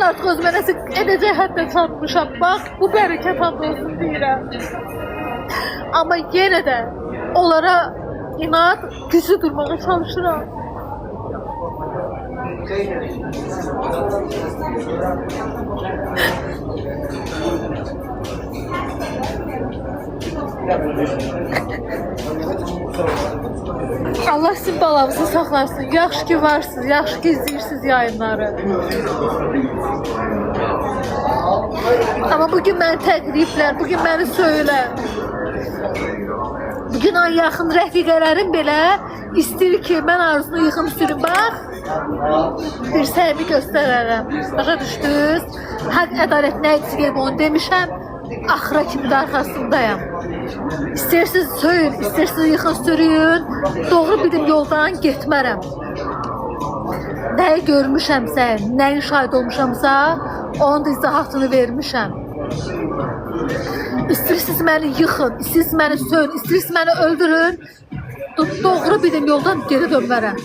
Mən artıq özümə nəsə edəcək həddə çatmışam. Bax, bu bərəkət and olsun deyirəm. Amma yenə də onlara inat, güclü durmağa çalışıram. Allah sizin balanızı saxlasın. Yaxşı ki varsınız, yaxşı ki izləyirsiniz yayınları. Amma bugün məni təqriblər, bugün məni söylər. Bugün an yaxın rəfiqələrim belə istəyir ki, mən Arzunu yıxım sürüm. Bax, bir səhvi göstərərəm. Başa düşdünüz? Haqq, ədalət nə etsin onu demişəm. Axıra kimi də arxasındayım. İstəyirsiniz söyün, istəyirsiniz yıxın sürüyün. Doğru bilim yoldan getmərəm. Nəyi görmüşəmsə, nəyin şahid olmuşamsa, onun da izahatını vermişəm. İstəyirsiniz məni yıxın, istəyirsiniz məni söyün, istəyirsiniz məni öldürün. Doğru bilim yoldan geri dönmərəm.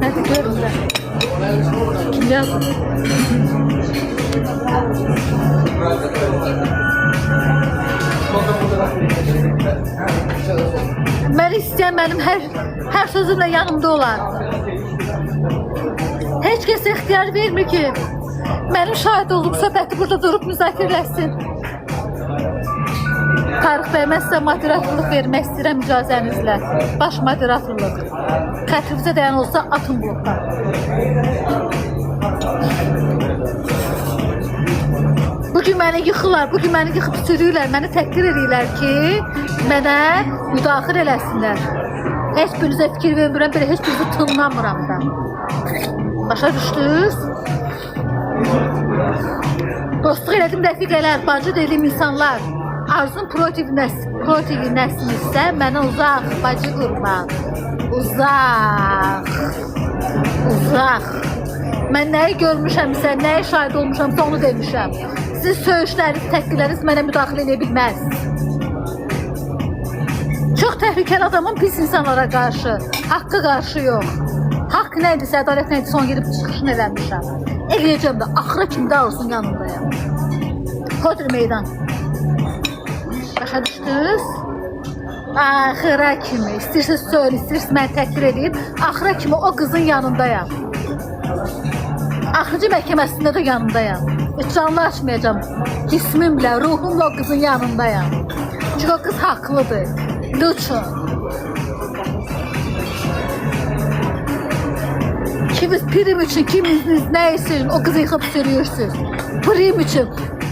Nədir görürlər? Kim yazır? Mən istəyən mənim hər sözümlə yanımda olar. Heç kəs ixtiyar vermir ki, mənim şahid olduğum söhbəti burada durub müzakirələsin. Tarix bəy, mən sizə moderatorluq vermək istəyirəm icazənizlə. Baş moderatorluq. Xətrinizə dəyən olsa atın blokdan. Bugün məni yıxırlar, bugün məni yıxıb sürüyürlər, məni təhqir edirlər ki, mənə müdaxil eləsinlər. Heç birinizə fikir vermirəm, belə heç birinizi tınlamıram da. Başa düşdünüz? Dostluq elədim rəfiqələr, bacı dediyim insanlar. Arzun protein nəsinizsə mənə uzaq, bacı qurban. Uzaq. Uzaq. Mən nəyi görmüşəmsə, nəyi şahid olmuşamsa onu demişəm. Sizin söyüşləriniz, təhqirləriniz mənə müdaxilə edə bilməz. Çox təhlükəli adamın pis insanlara qarşı, haqqı qarşı yox. Haqq nəyidirsə, ədalət nəyidirsə, onu gedib çıxışını eləmişəm. Eləyəcəm də, axıra kimdə olsun yanındayım. Hodri meydan. Başa düşdünüz? Axıra kimi, istəyirsiniz söyün, istəyirsiniz məni təhqir edib, axıra kimi o qızın yanındayım. Axıcı məhkəməsində də yanındayım. Canlı açmayacağım. Cismimlə, ruhumla o qızın yanındayım. Çünki o qız haqlıdır. Lütfen. Kimiz prim üçün, kiminiz nə üçün o qızı yıxıb sürüyorsunuz. Prim üçün.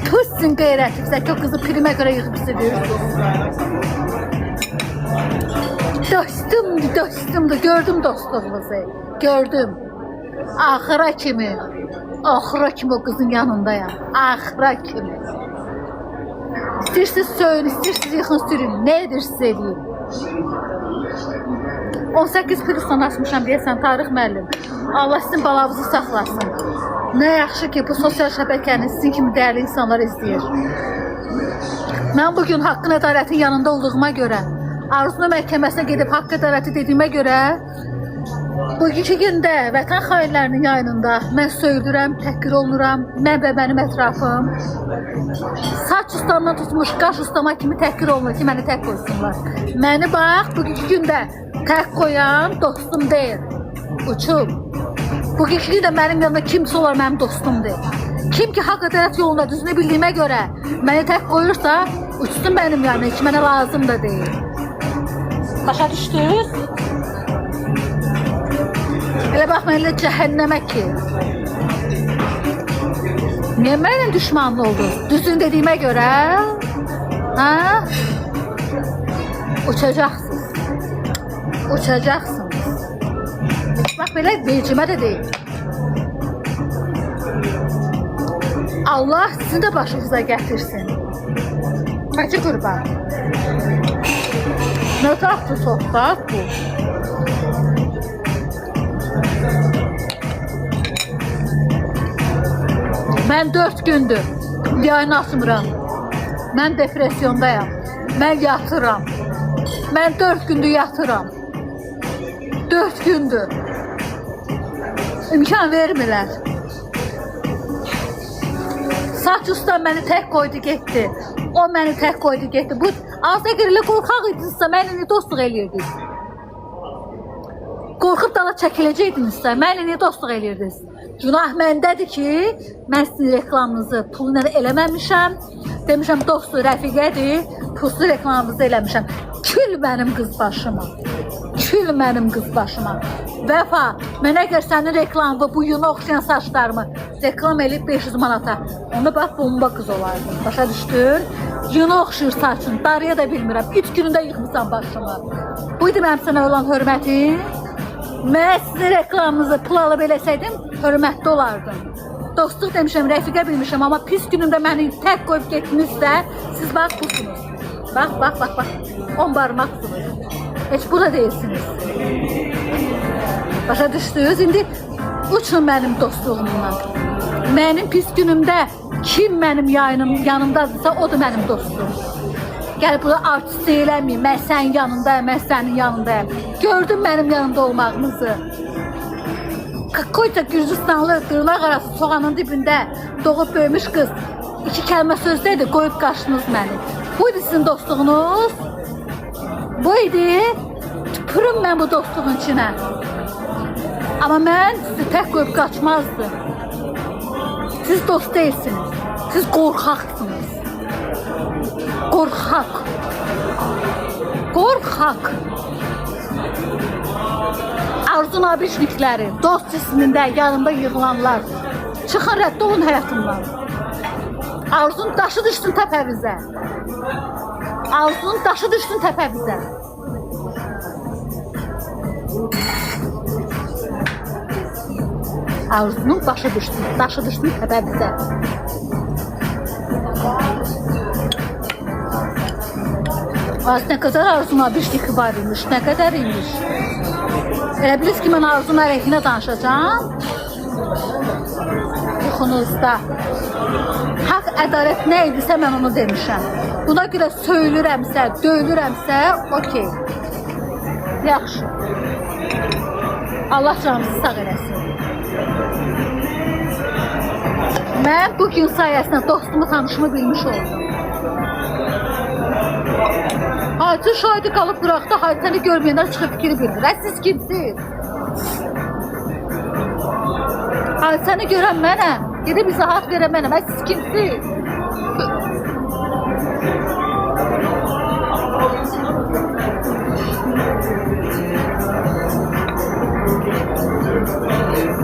Tüssün qeyrətinizə ki o qızı primə görə yıxıb sürüyorsunuz. Dostumdur. Gördüm dostluğunuzu. Gördüm. Axıra kimi o qızın yanındayım. Axıra kimi. İstəyirsiniz söyün, istəyirsiniz yıxın sürün. Nə edirsiz edin? 18 plusdan açmışam deyəsən Tarix müəllim. Allah sizin balanızı saxlasın. Nə yaxşı ki bu sosial şəbəkəni sizin kimi dəyərli insanlar izləyir. Mən bugün haqqın ədalətin yanında olduğuma görə, Arzunu məhkəməsinə gedib haqq ədaləti dediyimə görə, bugünkü gündə vətən xainlərinin yayınında mən söyülürəm, təhqir olunuram, mən və mənim ətrafım. Saç ustamdan tutmuş qaş ustama kimi təhqir olunur ki, məni tək qoysunlar. Məni bax, bugünkü gündə tək qoyan dostum deyil, uçub. Bugünkü gündə mənim yanında kimsə olar mənim dostum deyil. Kim ki haqq ədalət yolunda düzünü bildiyimə görə məni tək qoyursa, uçsun mənim yanına ki, mənə lazım da deyil. Başa düşdünüz? Elə baxma, elə cəhənnəmə ki. Niyə mənimlə düşmanlı oldunuz? Düzün dediyimə görə, ha? Uçacaqsınız. Uçacaqsınız. Bax, belə vecimə də deyil. Allah sizin də başınıza gətirsin. Bacı qurban. Nə taxtı sohbət bu? Mən 4 gündür yayını açmıram. Mən depresyondayam. Mən yatıram. Mən 4 gündür yatıram. 4 gündür. İmkan vermirlər. Saç ustam məni tək qoydu getdi. O məni tək qoydu getdi. Bu Azəgir ilə qorxaq idinizsə mənimlə dostluq eləyirdiniz. Qorxub dala çəkiləcəkdinizsə mənimlə dostluq eləyirdiniz. Günah məndədir ki, mən sizin reklamınızı puluna eləməmişəm. Demişəm dostu rəfiqədir, pulsuz reklamınızı eləmişəm. Kül mənim qız başıma. Kül mənim qız başıma. Vəfa, mən əgər sənin reklamını, bu yuna oxşayan saçlarımı reklam eləyib 500 manata, onda bax bomba qız olardı. Başa düşdün? Yuna oxşayır saçın, darıya da bilmirəm. 3 günündə yıxmışsan başımı. Buydu mənim sənə olan hörmətim. Mən sizin reklamınızı pul alıb eləsəydim, hörmətli olardım. Dostluq demişəm, rəfiqə bilmişəm, amma pis günümdə məni tək qoyub getdinizsə, siz bax busunuz. Bax, 10 barmaqsınız. Heç burada deyilsiniz. Başa düşdünüz? İndi uçun mənim dostluğumdan. Mənim pis günümdə kim mənim yanımdadırsa, o da mənim dostum. Gəl burada artist eləməyim, mən sənin yanındayım, mən sənin yanındayım. Gördüm mənim yanımda olmağınızı. Koyca Gürcistanlı dırnaq arası soğanın dibində doğub böyümüş qız 2 kəlmə sözdəydi, qoyub qaçdınız məni. Buydu sizin dostluğunuz. Buydu. Tüpürüm mən bu dostluğun içinə. Amma mən sizi tək qoyub qaçmazdım. Siz dost değilsiniz. Siz qorxaqsınız. Qorxaq. Qorxaq. Arzu Nabişnikləri, dost cismində yanımda yığılanlar. Çıxın, rədd olun həyatımdan. Arzunun daşı düşsün təpəvizə. Arzunun daşı düşsün təpəvizə. Arzunun daşı düşsün təpəvizə. Az nə qədər Arzu Nabişnik var imiş, nə qədər imiş. Elə bilirsiniz ki, mən Arzunun əleyhinə danışacağım. Yuxunuzda. Haqq, ədalət nə idisə mən onu demişəm. Buna görə söylürəmsə, döyülürəmsə, okey. Yaxşı. Allah canımızı sağ eləsin. Mən bugün sayəsində dostumu, tanışımı bilmiş oldum. Hacı şahidi qalıb qıraqda, hadisəni görməyənlər çıxıb fikri bildir. Siz kimsiniz? Hadisəni görən mənəm, gedib izahat verən mənəm. Siz kimsiniz?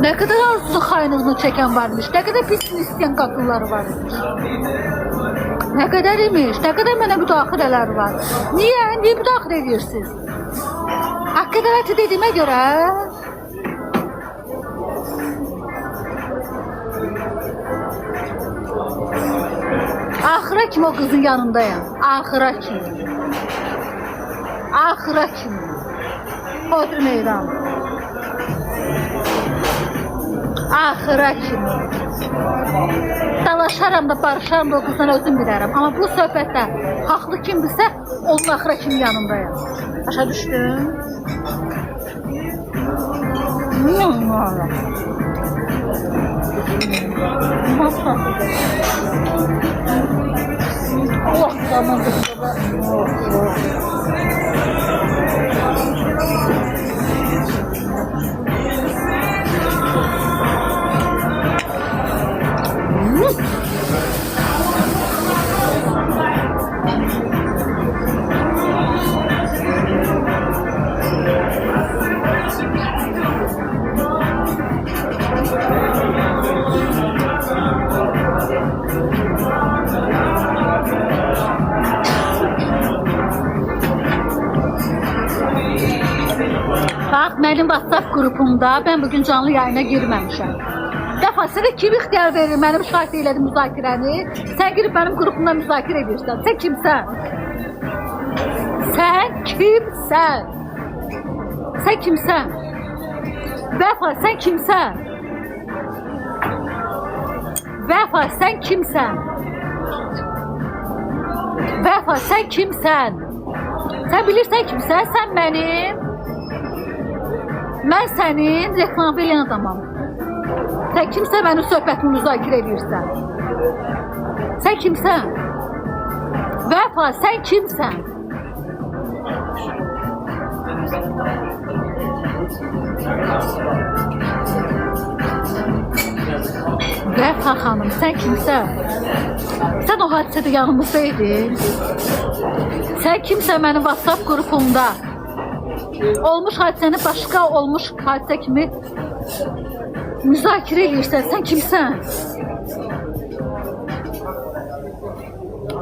Nə qədər Arzu xainlığını çəkən varmış, nə qədər pisini istəyən qadınları varmış. Nə qədər imiş, nə qədər mənə müdaxilələr var. Niyə müdaxilə edirsiniz? Haqq ədaləti dediyimə görə axıra kimi o qızın yanındayım. Axıra kimi. Axıra kimi. Hodri meydan. Axıra kimi. Dalaşaram da, barışaram da o qızdan özüm bilərəm. Amma bu söhbətdə haqlı kimdirsə, onun axıra kimi yanındayım. Başa düşdün? Allah zaman Mənim WhatsApp qrupumda mən bugün canlı yayına girməmişəm. Dəfasında kim ixtiyar verir mənim şahid elədi müzakirəni? Sən girib mənim qrupumda müzakirə edirsən. Sən kimsən? Sən kimsən? Sən kimsən? Vəfa, sən kimsən? Vəfa, sən kimsən? Vəfa, sən kimsən? Sən bilirsən kimsən? Sən mənim. Mən sənin reklam verən adamam. Sən kimsən mənim söhbətimi müzakirə edirsən? Sən kimsən? Vəfa, sən kimsən? Vəfa xanım, sən kimsən? Sən o hadisədə yanımızdaydın. Sən kimsən mənim WhatsApp qrupumda? Olmuş hadisəni başqa olmuş hadisə kimi müzakirə edirsən. Sən kimsən?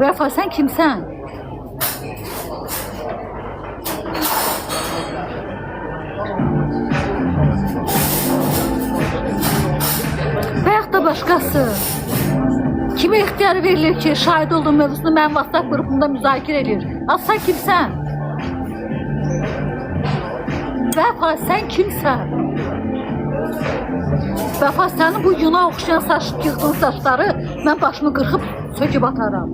Vəfa, sən kimsən? Və yaxud da başqası. Kimə ixtiyar verilir ki, şahid olduğum mövzusunu mənim WhatsApp qrupumda müzakirə edir? Sən kimsən? Vəfa, sən kimsən? Vəfa, sənin bu yuna oxşayan yığdığın saçları mən başımı qırxıb söküb atarım.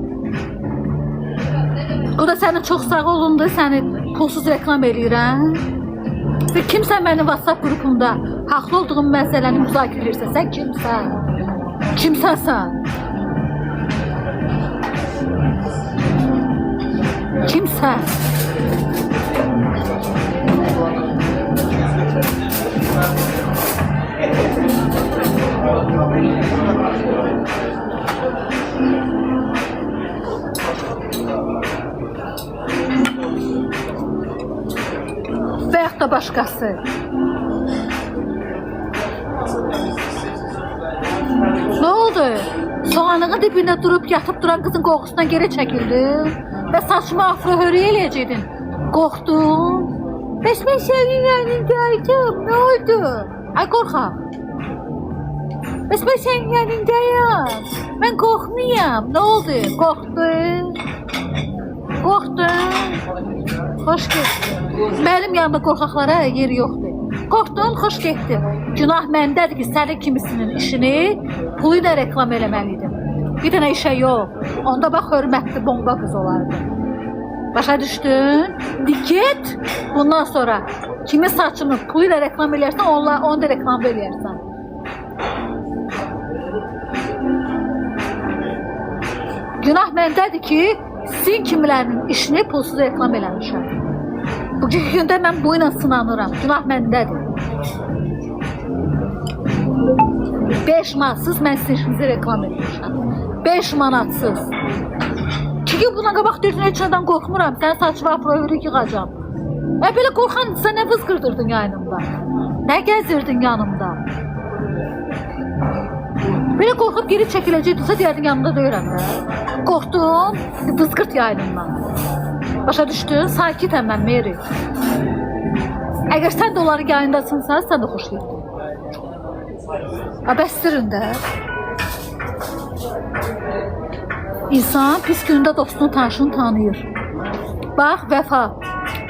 O da sənin çox sağ olundu, səni pulsuz reklam eləyirəm. Və kimsən mənim WhatsApp qrupumda haqlı olduğum məsələni müzakirə edirsən? Sən kimsən? Kimsən sən? Kimsən? Və yaxud da başqası. Nə oldu? Soğanlığın dibində durub yatıb duran qızın qoxusundan geri çəkildin və saçımı afro hörüyə eləyəcəkdin. Qorxdun. Bəs mən sənin yanındaydım. Nə oldu? Ay qorxaq. Bəs mən sənin yanındayım. Mən qorxmayam. Nə oldu? Qorxdun. Qorxdun. Xoş getdin. Mənim yanımda qorxaqlara yeri yoxdur. Qorxdun, xoş getdin. Günah məndədir ki, sənin kimisinin işini pulu ilə reklam eləməliydim. Bir dənə işə yox. Onda bax, hörmətli bomba qız olardı. Başa düşdün? Get. Bundan sonra kimin saçını pulu ilə reklam eləyərsən, onu da reklam eləyərsən. Günah məndədir ki, sizin kimilərinin işini pulsuz reklam eləmişəm. Bugünkü gündə mən bu ilə sınanıram. Günah məndədir. 5 manatsız mən sizin işinizi reklam etmişəm. 5 manatsız. Çünki buna qabaq deyirdin, heç nədən qorxmuram. Sənin saçma afroyürük yığacam. Belə qorxan sən nə vızqırdırdın yanımda? Nə gəzirdin yanımda? Belə qorxub geri çəkiləcəkdinsə deyərdin, yanımda deyirəm də. Qorxdun, vızqırt yayınımdan. Başa düşdün? Sakitəm mən, Mary. Əgər sən də onları yayındasınsa, sən də xoş getdin. Bəstirin də. İnsan pis günündə dostunu, tanışını tanıyır. Bax, Vəfa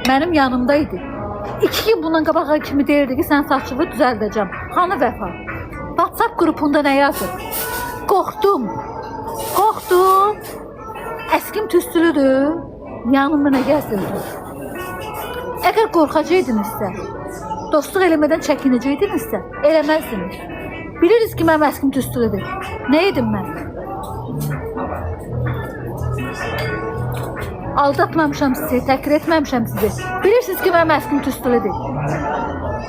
mənim yanımdaydı. 2 gün bundan qabağa kimi deyirdi ki, sən saçını düzəldəcəm. Hanı Vəfa? WhatsApp qrupunda nə yazır? Qorxdum. Qorxdum. Əskim tüstülüdür. Yanımda nə gəzdirdi? Əgər qorxacaqdınızsa, dostluq eləmədən çəkinəcəkdinizsə, eləməzdiniz. Biliriz ki, mənim əskim tüstülüdür. Nə edim mən? Aldatmamışam sizi, təhqir etməmişəm sizi. Bilirsiniz ki, mənim əskim tüstülüdür.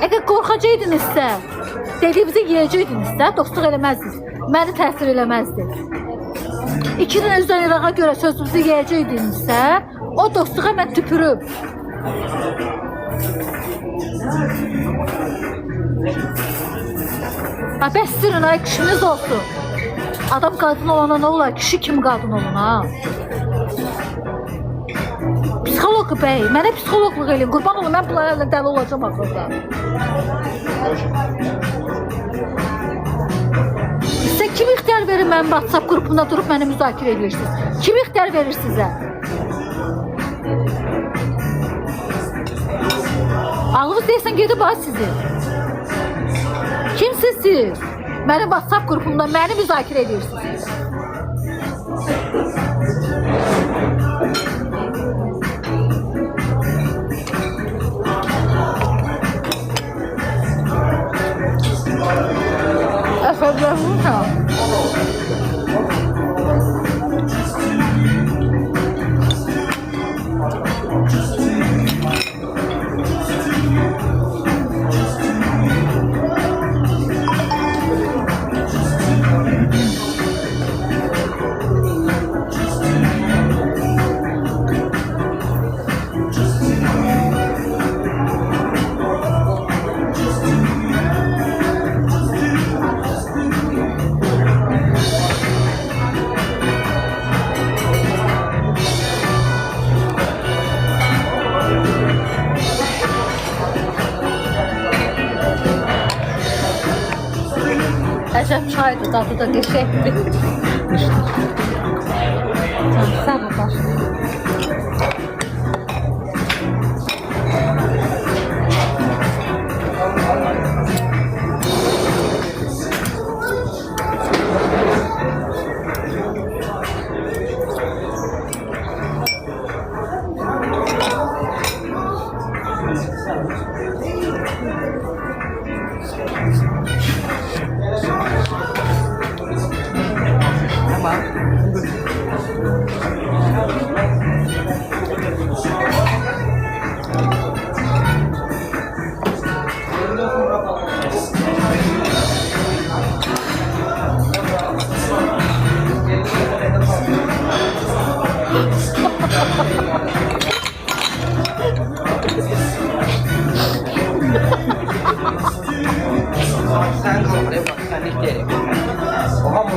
Əgər qorxacaqdınızsa, dediyimizi yiyəcəkdinizsə, dostluq eləməzdiniz. Məni təsir eləməzdi. 2 dənə üzdən irağa görə sözünüzü yiyəcəkdinizsə, o dostluğa mən tüpürüb. Bəstirin, ay kişiniz olsun. Adam qadın olana nə olar? Kişi kimi qadın olun, ha? Psixoloq bəy, mənə psixoloqluq eləyin. Qurban olun, mən bunlarla dəli olacam axırda. Sizə kim ixtiyar verir mənim WhatsApp qrupunda durub məni müzakirə edirsiniz? Kim ixtiyar verir sizə? Ağlınız deyəsən gedib az sizi. Kimsiniz siz? Mənim WhatsApp qrupumda məni müzakirə edirsiniz. Əcəb çaydır, dadı da qəşəngdir. Sağ ol, başım. Sen oraya bak, sen ilk yere. Oha mı?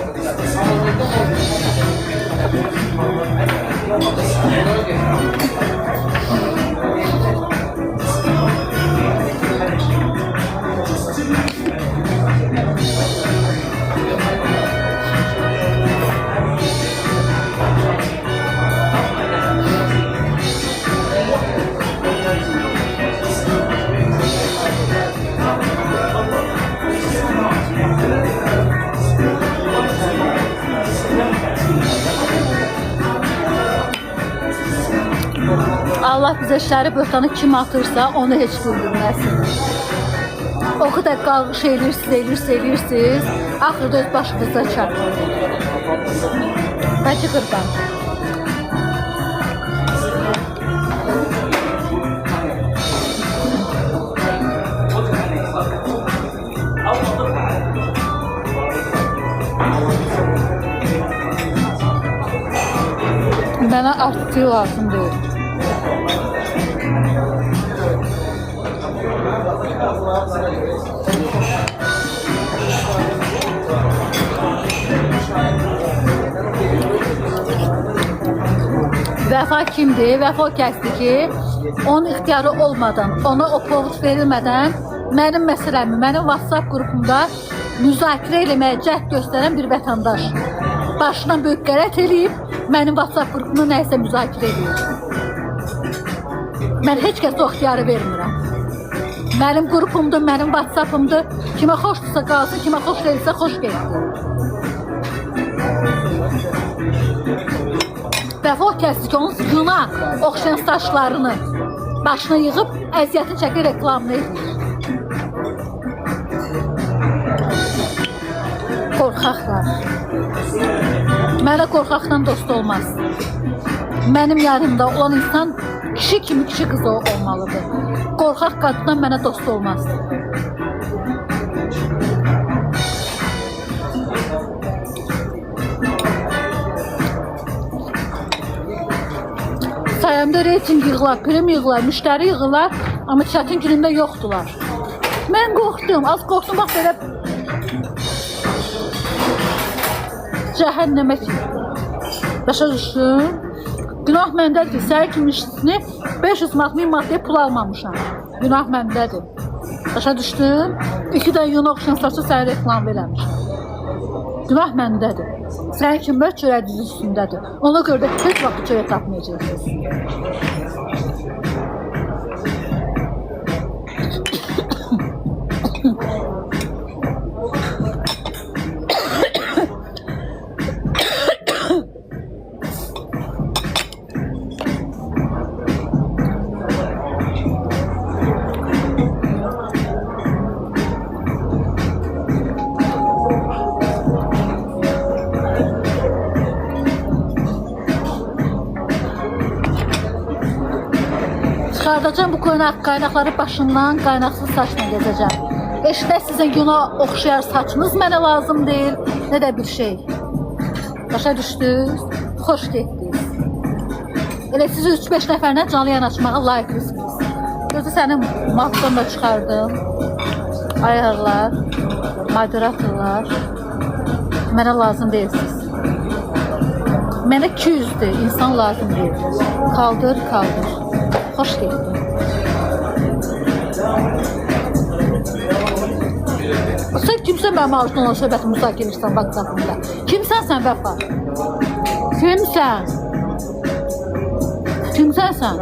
Allah bizə şəri böhtanı kim atırsa onu heç güldürməsin. O qədər qalqış eləyirsiniz, axırda öz başınıza çarpır. Bəlkə qırban. Mənə artıq lazım deyil. Vəfa kimdir? Vəfa kəsdi ki, onun ixtiyarı olmadan, ona o povud verilmədən mənim məsələmi, mənim WhatsApp qrupumda müzakirə eləməyə cəhd göstərən bir vətəndaş başından böyük qələt eləyib, mənim WhatsApp qrupumda nəysə müzakirə edir. Mən heç kəsə o ixtiyarı vermirəm. Mənim qrupumdur, mənim WhatsAppımdır. Kimə xoşdursa qalsın, kimə xoş deyilsə xoş getdi. Vəfa kəsdi ki, onun yuna oxşayan saçlarını başına yığıb əziyyətin çəkir reklamını edir. Qorxaqlar. Mənə qorxaqdan dost olmaz. Mənim yanımda olan insan kişi kimi kişi qızı olmalıdır. Qorxaq qadından mənə dost olmaz. Sayəmdə reyting yığılar, prim yığılar, müştəri yığılar, amma çətin günündə yoxdular. Mən qorxdum, az qorxdum, bax belə cəhənnəmə kimi. Başa düşdüm. Günah məndədir, səhər kimi işçisini 500 manat, 1000 manat deyib pul almamışam. Günah məndədir. Başa düşdüm. 2 də yuna oxşayan saçı səhər reklam verəmişəm. Günah məndədir. Sənin kimi böyle çörək düzü üstündədir. Ona görə də heç vaxt çörək tapmayacaqsınız. Çıxardacağım bu qaynaqları başımdan, qaynaqsız saçla gezəcəm. Eşitək sizin yuna oxşayar saçınız mənə lazım deyil, nə də bir şey. Başa düşdünüz, xoş getdiniz. Elə sizi 3-5 nəfərlə canlı yayın açmağa layiqlisiniz. Gözü sənin mapdan da çıxardım. Ayarlar, moderatorlar, mənə lazım deyilsiniz. Mənə 200'dür, insan lazım deyil. Kaldır, kaldır. Hoş geldin. Sen kimsən mənim arzudan söhbəti müzakirə edirsən WhatsApp-ında? Kimsən sən Vəfa? Kimsən? Kimsən sən?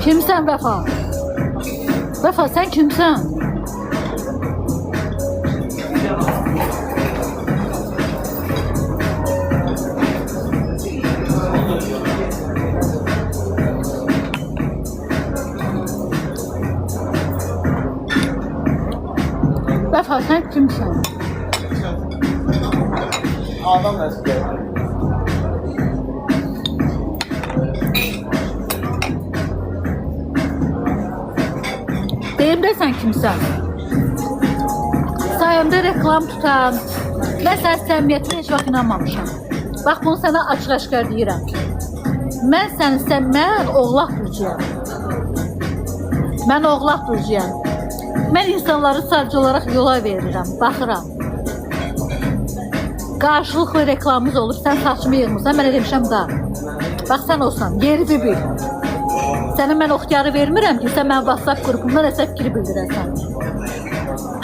Kimsən Vəfa? Vəfa sən kimsən? Vəfa sən kimsən? Adam nəsil. Deyim də sən kimsən? Sayəmdə reklam tutan, mən sən səmimiyyətinə heç vaxt inanmamışam. Bax bunu sənə açıq-aşkar deyirəm. Mən oğlaq burcuyam. Mən oğlaq burcuyam. Mən insanları sadəcə olaraq yola verirəm, baxıram. Qarşılıqlı reklamımız olur, sən saçımı yığmırsan, mən demişəm da. Bax sən olsan, yerini bil. Sənə mən oxtiyarı vermirəm ki, sən mən WhatsApp qrupumda nəsə fikri bildirəsən.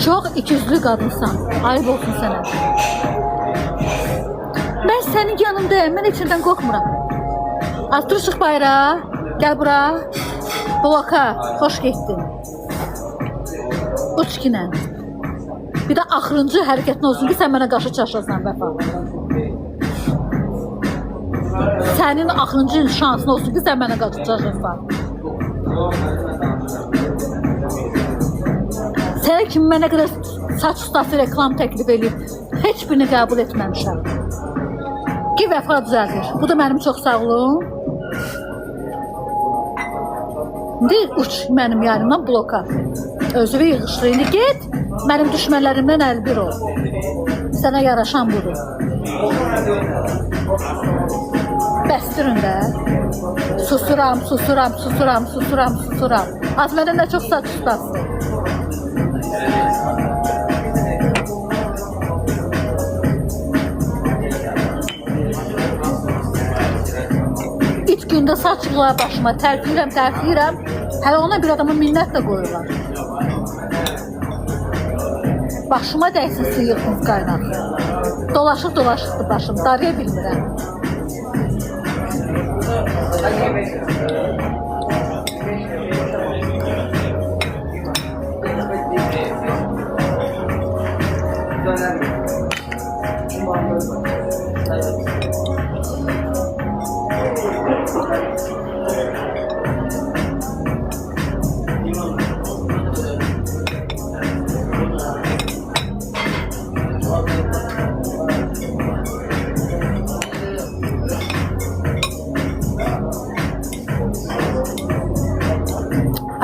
Çox ikizli qadınsan, ayıb olsun sənə. Mən sənin yanındayım, mən içindən qorxmuram. Artur çıx bayrağa, gəl bura, bloka, xoş getdin. Uç kinə. Bir də axırıncı hərəkətin olsun ki, sən mənə qarşı çaşasan Vəfa. Sənin axırıncı şansın olsun ki, sən mənə qarşı çaşasan. Sənə kimi mənə qədər saç ustası reklam təklif edib, heç birini qəbul etməmişəm. Ki Vəfa düzəldir. Bu da mənim çox sağ olun. İndi uç mənim yanımdan bloka. Özünü yığışdır. İndi get, mənim düşmənlərimdən əlbir ol. Sənə yaraşan budur. Bəstirin də. Susuram, susuram, susuram, susuram, susuram. Az məndən də çox saç ustası. İlk gündə saç yığılar başıma, tərfiyirəm. Hələ ona bir adamı minnət də qoyurlar. Başıma dəysin sıyıqsız qaynaq. Dolaşıq-dolaşıqdır başım, darıya bilmirəm.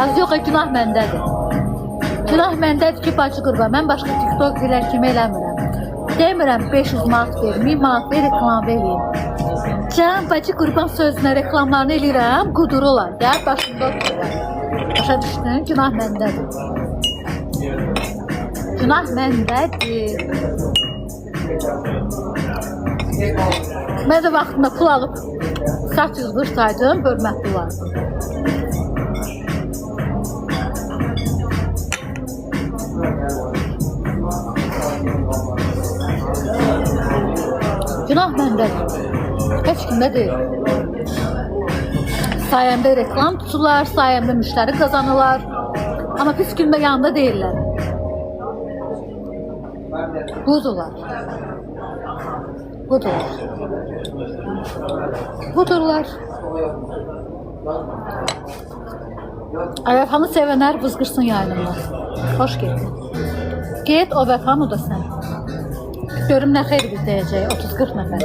Az yox, günah məndədir. Günah məndədir ki, bacı qurban, mən başqa TikTok deyilər kimi eləmirəm. Demirəm 500 manat ver, 1000 manat ver, reklam vereyim. Can, bacı qurban sözünə reklamlarını eləyirəm, qudururlar, gəl başımda otururlar. Başa düşdün, günah məndədir. Günah məndədir. Mən də vaxtında pul alıb saç yığdırsaydım, hörmətli olardım. Günah məndədir. Heç kimdə deyil. Sayəmdə reklam tuturlar, sayəmdə müştəri qazanırlar. Amma pis gündə yanında deyirlər. Budurlar. Budurlar. Vəfanı sevənlər vızqırsın yayınında. Xoş getdin. Get o vəfanı da sən. Görüm nə xeyri biz deyəcək, 30-40 nəfər.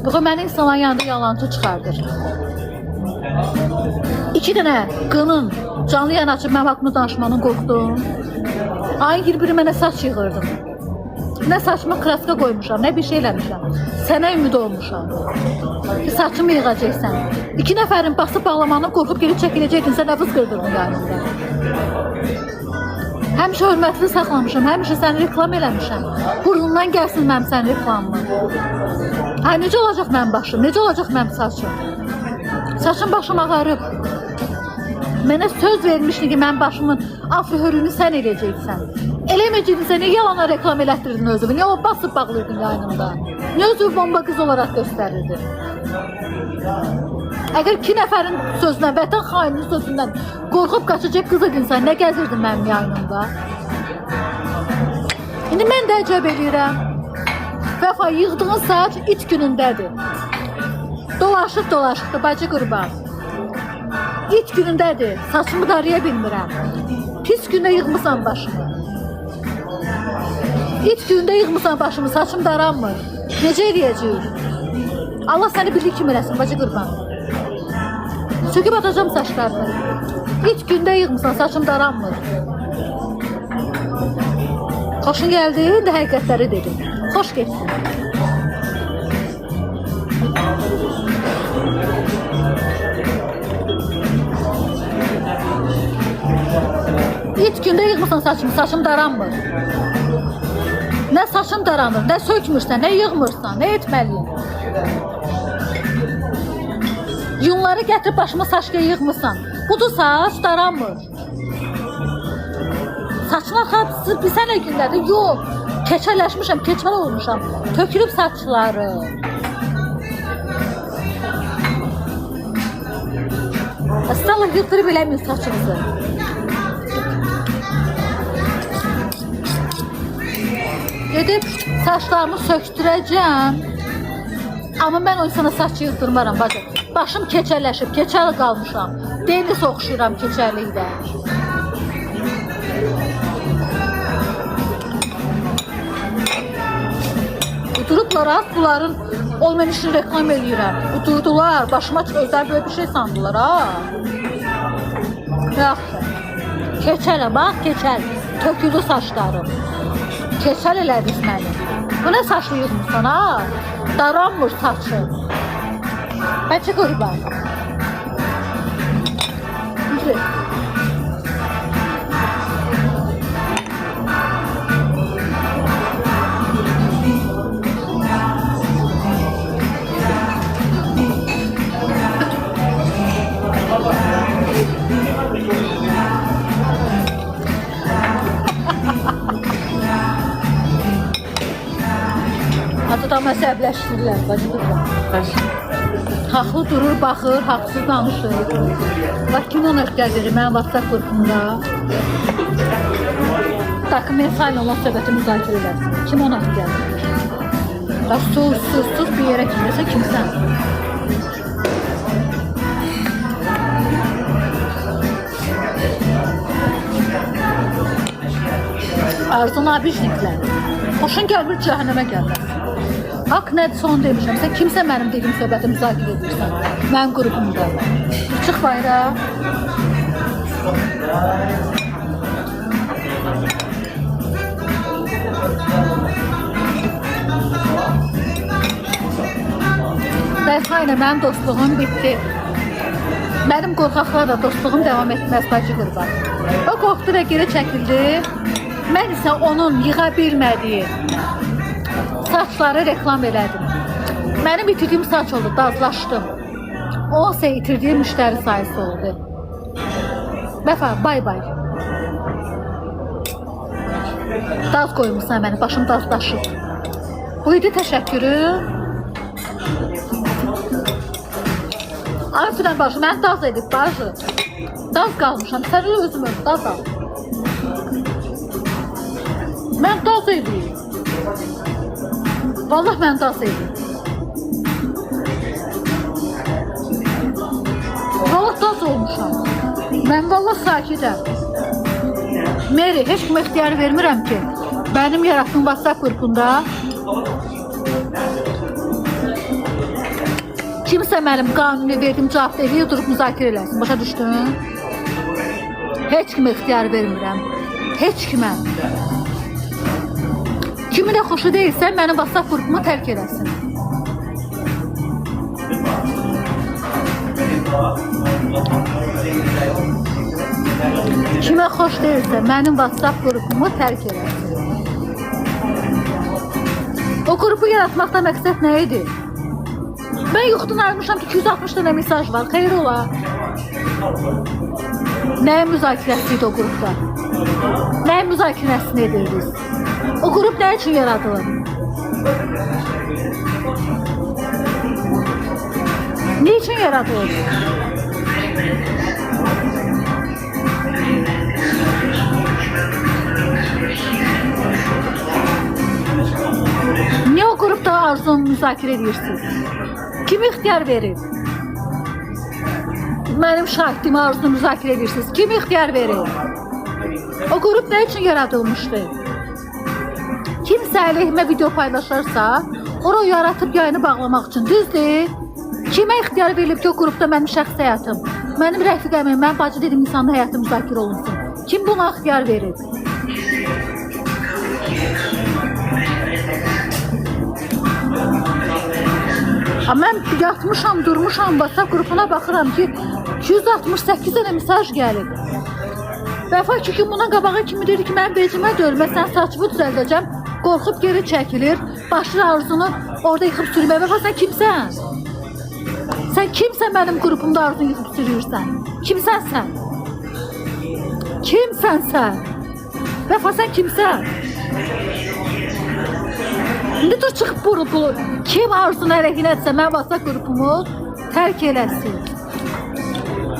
Bu məni insanların yanında yalancı çıxardır. 2 dənə qının canlı yan açıb mənim haqqımda danışmanın qorxdum. Ayın 21-i mənə saç yığırdım. Nə saçıma kraska qoymuşam, nə bir şey eləmişəm. Sənə ümid olmuşam. Saçımı yığacaqsan. 2 nəfərin basıb bağlamanı qorxub geri çəkiləcəkdin, sən nə vızqırdın yanında. Həmişə hörmətli saxlamışam, həmişə səni reklam eləmişəm. Burnundan gəlsin mənim sənin reklamımı. Ay, necə olacaq mənim başım, necə olacaq mənim saçım? Saçım başım ağarıb. Mənə söz vermişdin ki, mən başımın afro-hörüyünü sən eləyəcəksən. Eləməyəcəkdinsə, niyə yalana reklam elətdirdin özümü? Niyə o basıb bağlırdın yayınımda? Niyə özümü bomba qız olaraq göstərirdin? Əgər 2 nəfərin sözündən, vətən xaininin sözündən qorxub qaçacaq qız idinsən, nə gəzirdin mənim yayınımda? İndi mən də əcəb eləyirəm. Vəfa, yığdığın saç it günündədir. Dolaşıb bacı qurban. İt günündədir, saçımı daraya bilmirəm. Pis gündə yığmısan başımı. İt gündə yığmısan başımı, saçım daranmır. Necə eləyəcəyik? Allah səni bildiyi kimi eləsin, bacı qurban. Söküb atacağım saçlarını. İt gündə yığmısan, saçım daranmır. Xoşun gəldi, indi həqiqətləri dedim. Xoş getsin. İt gündə yığmısan saçımı, saçım daranmır. Nə saçım daranır, nə sökmürsən, nə yığmırsan, nə etməliyim? Yunları gətirib başıma saçlıya yığmısan. Budur saç, daranmır. Saçına xatsı bilsən nə günlərdir? Yox, keçələşmişəm, keçməl olmuşam. Tökülüb saçları. Əstəğfurullah, yıxdırıb eləməyin saçınızı. Gedib saçlarımı söktürəcəm. Amma mən o insana saç yığdırmaram bacı. Başım keçələşib, keçəli qalmışam. Deniz oxşuyuram keçəlikdə. Durublar, bunların olmayan işini reklam eləyirəm. Durdular, başıma özlər böyle bir şey sandılar ha. Yaxşı. Keçələ, bax keçəl. Töküldü saçlarım. Keçəl elədiniz məni. Bu nə saçlı yığmırsan ha? Daranmır saçım. Bəcə qurban. Güzel. Hatta məsəbləşdirirlər, bacı qurban. Haqlı durur, baxır, haqsız danışır. Bax, kim ona gəzirir, mənim WhatsApp qrupumda. Takım sayla olan söhbəti müzakirə edərsin. Kim ona gəzirir? Bax, sus bir yerə kimdirsə, kimsən? Arzun abişliklər. Xoşun gəlmir, cəhənnəmə gəlmir. Haqq nədir, son demişəm. Sən kimsə mənim dediyim söhbəti müzakirə edirsən. Mənim qrupumda. Çıx bayra. Vəfa ilə mənim dostluğum bitdi. Mənim qorxaqlarla dostluğum devam etməz, bacı qurban. O qorxdu və geri çəkildi. Mən isə onun yığa bilmədiyi saçları reklam elədim. Mənim itirdiyim saç oldu, dazlaşdım. O isə itirdiyi müştəri sayısı oldu. Vəfa, bay bay. Daz qoymuşsan məni, başım dazlaşıb. Bu idi təşəkkürüm. Arifdən başı, mən daz edib başı. Daz qalmışam, sən özüm öldü, daz al. Mən daz edeyim. Vallahi mən daz edeyim. Vallahi daz olmuşam. Mən vallahi sakitəm. Mary, heç kim ixtiyar vermirəm ki, mənim yaratdığım WhatsApp qrupunda kimsə mənim qanuni verdiyim cavab eləyir, durub müzakirə eləsin. Başa düşdün? Heç kim ixtiyar vermirəm. Heç kimə. Kimin də xoşu deyilsə, mənim WhatsApp qrupumu tərk eləsin. Kimə xoş deyilsə, mənim WhatsApp qrupumu tərk eləsin. O qrupu yaratmaqda məqsəd nə idi? Mən yuxudan ayrılmışam ki, 260 dənə mesaj var, xeyir ola. Nəyin müzakirəsi idi o qrupda? Nəyin müzakirəsini edirdiniz? O qrup nə üçün yaradılır? Ne için yaradılır? Niye o grupta arzunu müzakirə edirsiniz? Kim ixtiyar verir? Mənim şahidimi arzunu müzakirə edirsiniz. Kim ixtiyar verir? O grup ne için yaradılmıştı? Kimsə əleyhimə video paylaşarsa, orayı yaratıp yayını bağlamaq üçün, düzdür? Kimə ixtiyar verilib ki, o qrupda mənim şəxsi həyatım, mənim rəfiqəmin, mən bacı dedim insanın həyatı müzakirə olunsun? Kim buna ixtiyar verir? Mən yatmışam, durmuşam, WhatsApp qrupuna baxıram ki, 268 dənə mesaj gəlib. Vəfa ki, buna qabağa kimi dedi ki, mən becimə döyülmə, sən saçımı düzəldəcəm, qorxub geri çəkilir, başlı arzunu orada yıxıb sürmə. Vəfa sən kimsən? Sən kimsən mənim qrupumda arzunu yıxıb sürürsən? Kimsən sən? Kimsən sən? Vəfa sən kimsən? İndi dur çıxıb bunu. Kim arzunu əleyhinə etsə, mən WhatsApp qrupumu tərk eləsin.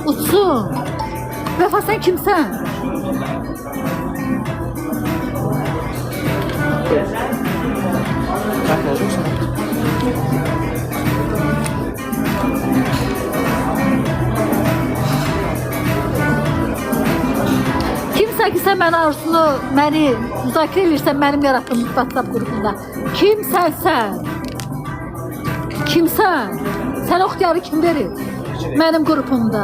Uçsun. Vəfa sən kimsən? Bak olacaksa. Kimsə ki, sən məni arzunu, məni müzakirə edirsən mənim yaratdığım WhatsApp qrupunda. Kimsən sən? Kimsən? Sən o ixtiyarı kim verir? Mənim qrupumda.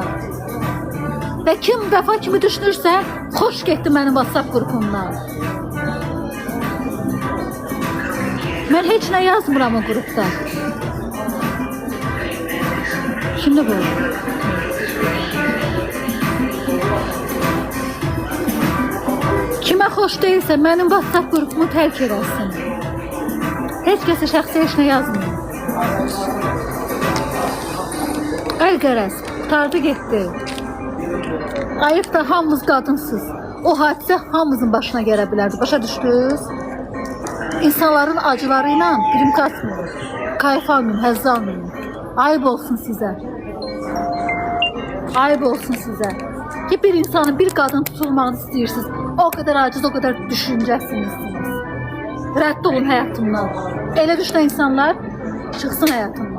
Və kim Vəfa kimi düşünürsə, xoş getdi mənim WhatsApp qrupumdan. Mən heç nə yazmıram o qrupda. Şimdi bu. Kimə xoş deyilsə, mənim WhatsApp qrupumu tərk edəsin. Heç kəsə şəxsi heç nə yazmıyor. Əl qərəz, tardı getdi. Ayıb da hamımız qadınsız. O hadisə hamımızın başına gələ bilərdi. Başa düşdünüz? İnsanların acıları ilə prim kasmıyor. Kayf almayın, həzz almayın. Ayıb olsun sizə. Ayıb olsun sizə. Ki bir insanın, bir qadın tutulmağını istəyirsiniz. O kadar aciz, o kadar düşüncəsiniz. Rədd olun həyatımdan. Elə düşünən insanlar çıxsın həyatımdan.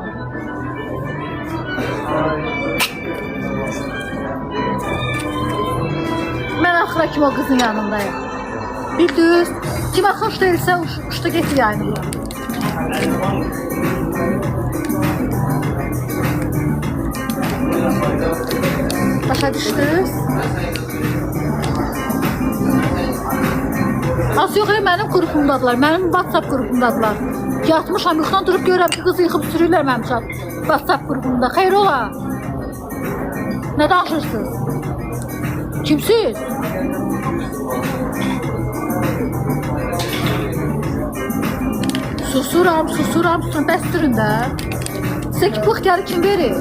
Mən axıra kimi o qızın yanındayım. Bildiniz, kimə xoş deyilsə uçdu getdi yayınımdan. Başa düşdünüz? Az yox, mənim qrupumdadılar, mənim WhatsApp qrupumdadılar. Yatmışam, yuxudan durub görürəm ki, qızı yıxıb sürürlər mənim WhatsApp qrupumda. Xeyr ola. Nə danışırsınız? Kimsiz? Susuram, bəs durun da. Sizə ki, bu ixtiyarı kim verir?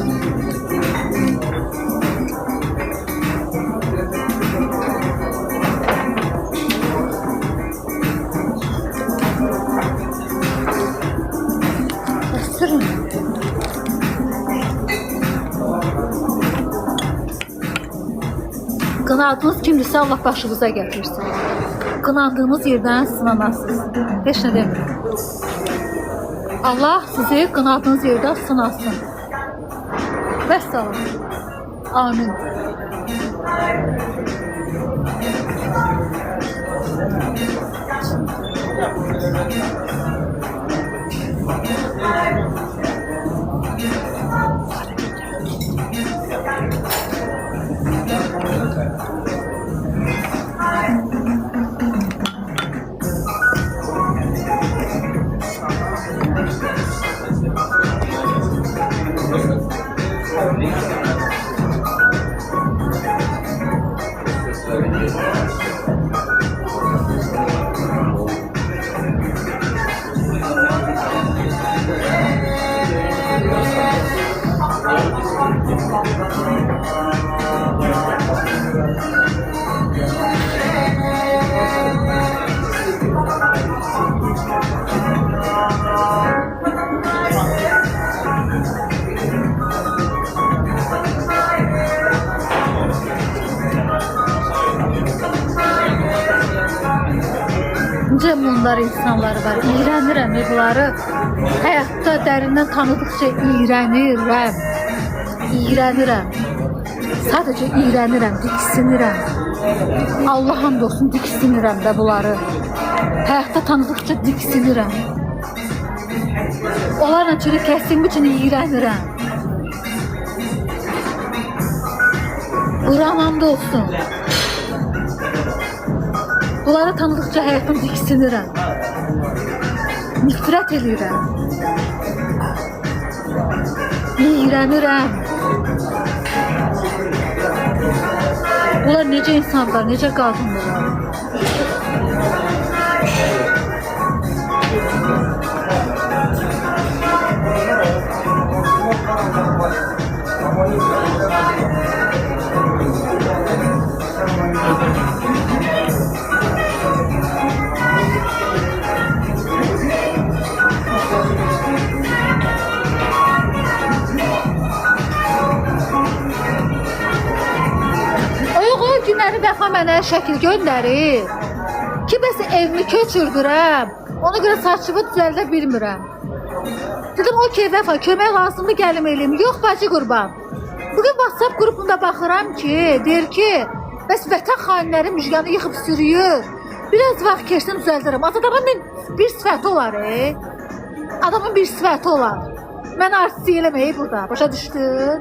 Qınadığınız kimdirsə Allah başınıza gətirsin. Qınadığınız yerdən sınanasınız. Heç nə demiyorum. Allah sizi qınadığınız yerdən sınasın. Vəssalam. Amin. insanları var. İğrənirəm bunları. Həyatda dərindən tanıdıqca iğrənirəm. İğrənirəm. Sadəcə iğrənirəm, diksinirəm. Allah hamd olsun diksinirəm də bunları. Həyatda tanıdıqca diksinirəm. Onlarla çürük kəsdiyim üçün iğrənirəm. Quran hamd olsun. Bunları tanıdıqca həyatım diksinirəm. Nifrət edirəm. İğrənirəm. Bunlar necə insanlar, necə qadınlar? Günləri dəfə mənə şəkil göndərir ki, bəs evimi köçürdürəm, ona görə saçımı düzəldə bilmirəm. Dedim, okey Vəfa, kömək lazımdır, gəlim eləyim. Yox, bacı qurban. Bugün WhatsApp qrupunda baxıram ki, deyir ki, bəs vətən xainləri müjganı yıxıb sürüyür. Biraz vaxt keçdən düzəldirəm. Adamın bir sifəti olar, Adamın bir sifəti olar. Mən artist eləməyi burada, başa düşdün?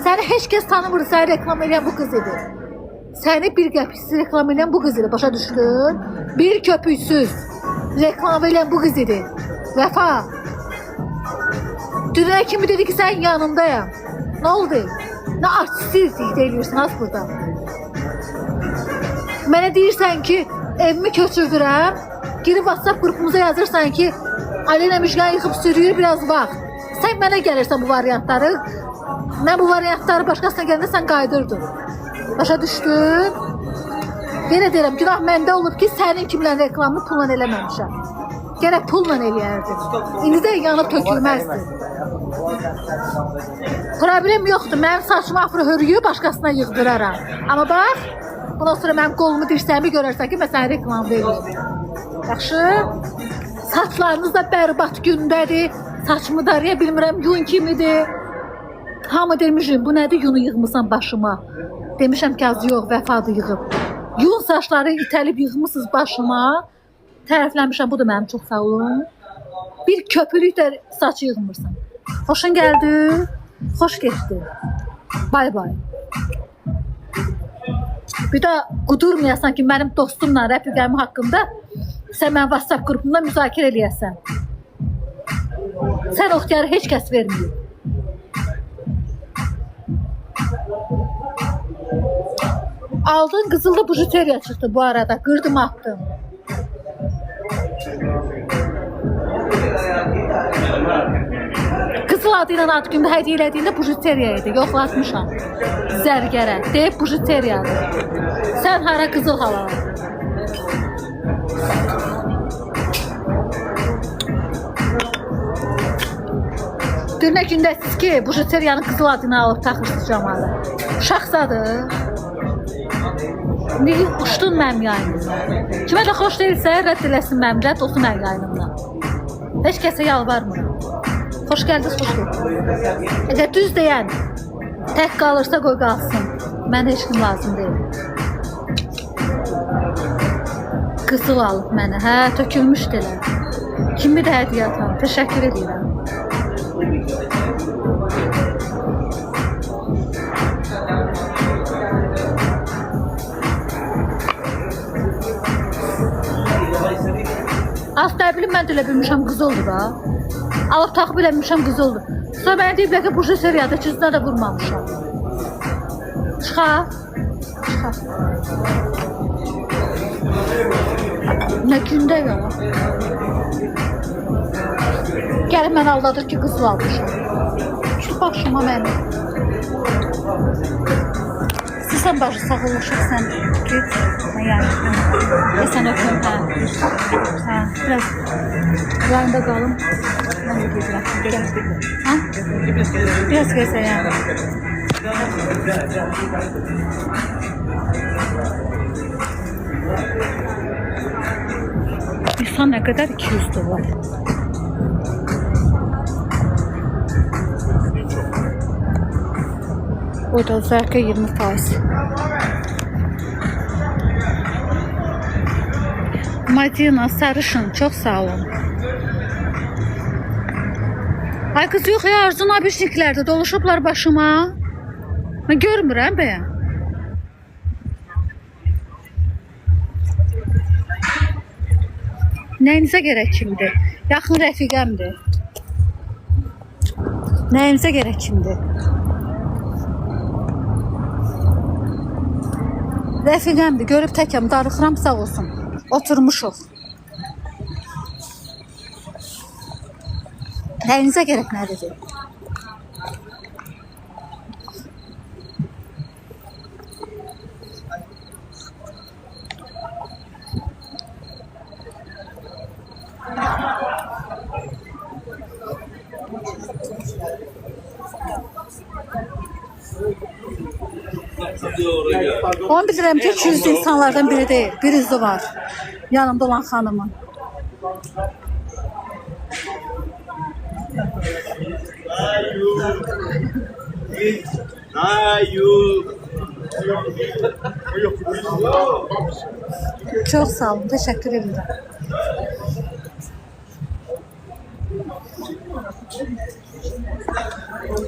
Səni heç kəs tanımır, səni reklam edən bu qız idi. Səni bir qəpisiz reklam edən bu qız idi, başa düşdün? Bir köpüksüz reklam edən bu qız idi. Vəfa. Dünən kimi dedi ki, sən yanındayam. Nə oldu? Nə artistlik deyirsən az burada? Mənə deyirsən ki, evimi köçürdürəm. Girib WhatsApp qrupumuza yazırsan ki, Alena Müjgan yıxıb sürüyür, biraz vaxt. Sən mənə gəlirsən bu variantları. Mən bu variantları başqasına gələndə sən qaydırdın. Başa düşdün? Yenə deyirəm, günah məndə olub ki, sənin kimlə reklamını pulla eləməmişəm. Gərək pulla eləyərdim. İndi də yanıb tökülməzdi. Problem yoxdur, mənim saçımı afro hörüyü başqasına yığdıraram. Amma bax, bundan sonra mənim qolumu dirsəyimi görərsən ki, mən səni reklam verirəm. Yaxşı? Saçlarınız da bərbad gündədir. Saçımı daraya bilmirəm, yun kimidir. Hamı demişim, bu nədir yunu yığmışsan başıma. Demişəm ki, az yox, Vəfadı yığıb. Yun saçları itəlib yığmışsınız başıma. Tərəfləmişəm, bu da mənim çox sağ olun. Bir köpülük də saçı yığmırsan. Xoşun gəldi, xoş getdi. Bay bay. Bir də qudurmayasan ki, mənim dostumla, rəfiqəmin haqqında sən mənim WhatsApp qrupumda müzakirə eləyəsən. Sən oxtiyarı heç kəs verməyib. Aldığın qızılda bujuteriya çıxdı bu arada, qırdım attım. Qızıl adıyla ad gündə hədiyyə elədiyində bujuteriya idi, yoxlatmışam. Zərgərə, deyib bujuteriyadır. Sən hara qızıl halala? Dünə gündəsiz ki, bujuteriyanın qızıl adını alıb taxırsınız camalı. Uşaqsadır. İndi uçdun mənim yayınımdan. Kimə də xoş deyilsə, rədd eləsin mənim, rədd olsun mənim yayınımdan. Heç kəsə yalvarmıram. Xoş gəldiniz, xoş gəldiniz. Əgər düz deyən tək qalırsa qoy qalsın. Mən heç kim lazım deyil. Qızıl alıb mənə, hə, tökülmüşdü elə. Kimi də hədiyyə atam, təşəkkür edirəm. Asla bilim, mən də elə bilmişəm qızıldır da. Alıb taxıb eləmişəm qızıldır. Sonra mənə deyiblər ki, bujuteriyadır, cüzünə də vurmamışam. Çıxaq. Çıxaq. Nə gündə ya. Gəlib mən aldadır ki, qızıl almışam. Şu başıma mənim. Sən bacı sağollaşırsan, git. Yəni, sən öpüm, hə, biraz yayında qalım. Mən də gedirəm. Hə? Biraz gözləyəm. Tutsan nə qədər? 200 dollar. Burada zərkə 20%. Madina, sarışın, çox sağ olun. Ay kız, yox ya, Arzun abişliklərdə doluşublar başıma. Mən görmürəm bəyəm. Nəyinizə gərək kimdir? Yaxın rəfiqəmdir. Nəyinizə gərək kimdir? Rəfiqəmdir, görüb təkəm, darıxıram, sağ olsun. Oturmuşuq. Nəyinizə gərək nədir? Onu bilirəm ki, 200 insanlardan biri deyil. Bir üzü var. Yanımda olan xanımın. Çox sağ olun. Təşəkkür ederim.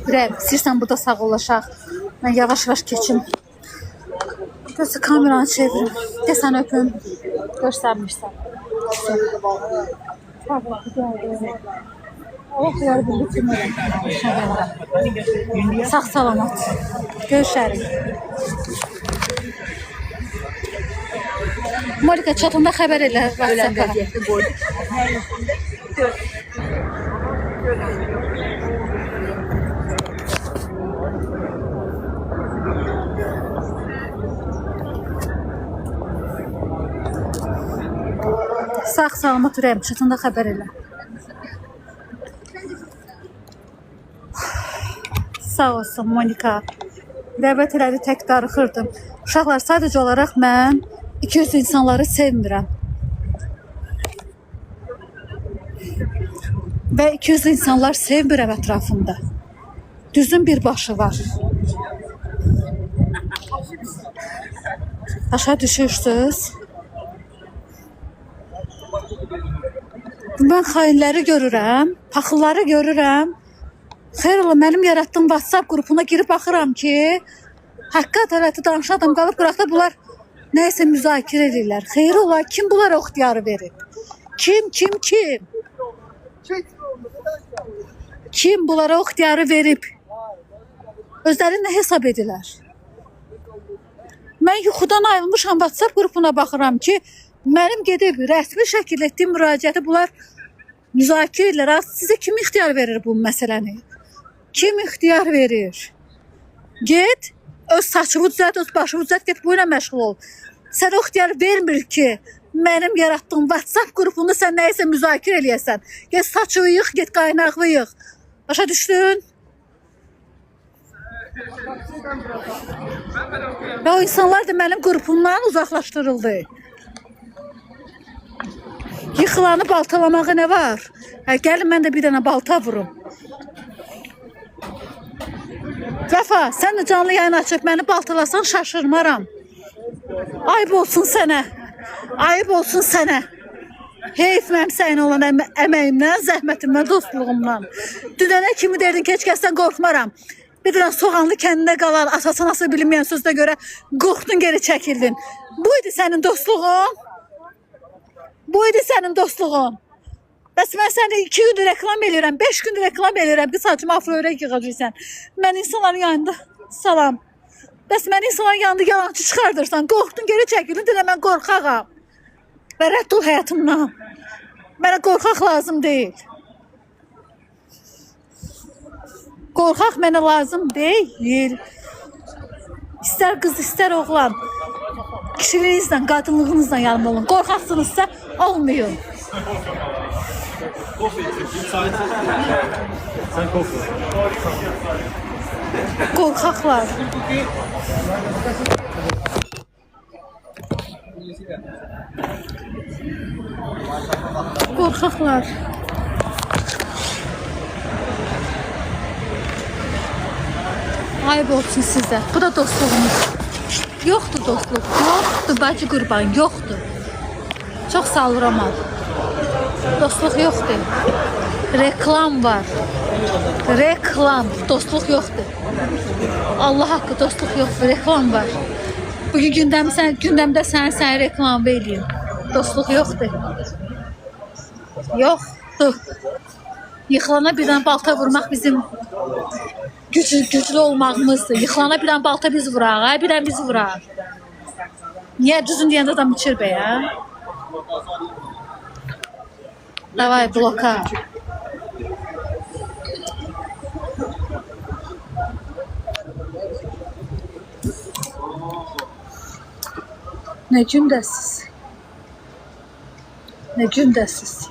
Bilirəm, istəyirsən burada sağollaşaq. Mən yavaş-yavaş keçim. Gözü kameranı çevirim. Desən öpüm. Göstərmirsən. Sağ salamat. Görüşərik. Monika çatında xəbər elə. Sağ salamat ürəyim, çatında xəbər elə. Sağ olsun Monika. Dəvət elədi, tək darıxırdım. Uşaqlar, sadəcə olaraq mən 200 insanları sevmirəm. Və 200 insanlar sevmirəm ətrafımda. Düzün bir başı var. Aşağı düşürsünüz. Mən xainləri görürəm, paxılları görürəm. Xeyr ola, mənim yaratdığım WhatsApp qrupuna girib baxıram ki, haqqı ədalətli danışan adam qalıb qıraqda bunlar nəysə müzakirə edirlər. Xeyr ola, kim bunlara ixtiyarı verib? Kim? Kim bunlara ixtiyarı verib? Özləri nə hesab edirlər? Mən yuxudan ayrılmışam, WhatsApp qrupuna baxıram ki, mənim gedib rəsmi şəkildə etdiyim müraciəti bunlar müzakirə edirlər. Sizə kim ixtiyar verir bu məsələni? Kim ixtiyar verir? Get, öz saçımı düzelt, öz başımı düzelt, get bu ilə məşğul ol. Sən o ixtiyar vermir ki, mənim yaratdığım WhatsApp qrupunda sən nəyisə müzakirə eləyəsən. Get saçını yığ, get qaynağı yığ. Başa düşdün? Və o insanlar da mənim qrupumdan uzaqlaşdırıldı. Yıxılanı baltalamağa nə var? Gəlin mən də bir dənə balta vurum. Vəfa, sən də canlı yayın açıb məni baltalasan şaşırmaram. Ayıb olsun sənə. Ayıb olsun sənə. Heyf mənim sənin olan əməyimdən, zəhmətimdən, dostluğumdan. Dünənə kimi derdin ki, heç kəsdən qorxmaram. Bir dənə soğanlı kəndində qalan, asası nasıl bilinməyən sözdə görə qorxdun, geri çəkildin. Bu idi sənin dostluğun. Bu idi sənin dostluğun. Bəs mən səni 2 gündür reklam edirəm, 5 gündür reklam edirəm ki, saçımı afro-örək yığacaqsan. Mən insanların yanında salam. Bəs mən insanların yanında yalancı çıxardırsan, qorxdun, geri çəkildin, deyə mən qorxağam. Və rədd ol həyatımdan. Mənə qorxaq lazım deyil. Qorxaq mənə lazım deyil. İstər qız, istər oğlan. Kişiliğinizlə, qadınlığınızla yanım olun. Qorxaqsınızsa olmayın. Qorxaqlar. Qorxaqlar. Ayıb olsun sizə. Bu da dostluğumuz. Yoxdur dostluq. Yoxdur bacı qurban. Yoxdur. Çox sağ ol Ramal. Dostluq yoxdur. Reklam var. Reklam. Dostluq yoxdur. Allah haqqı dostluq yoxdur. Reklam var. Bugün gündəmdə sən reklam eləyim. Dostluq yoxdur. Yoxdur. Yıxılana birdən balta vurmaq bizim güclü olmağımızdır. Yıxılana birdən balta biz vuraq, birdən biz vuraq. Niyə düzün deyəndə adam içir be ya? Davay bloka. Ne gündəsiz? Ne gündəsiz?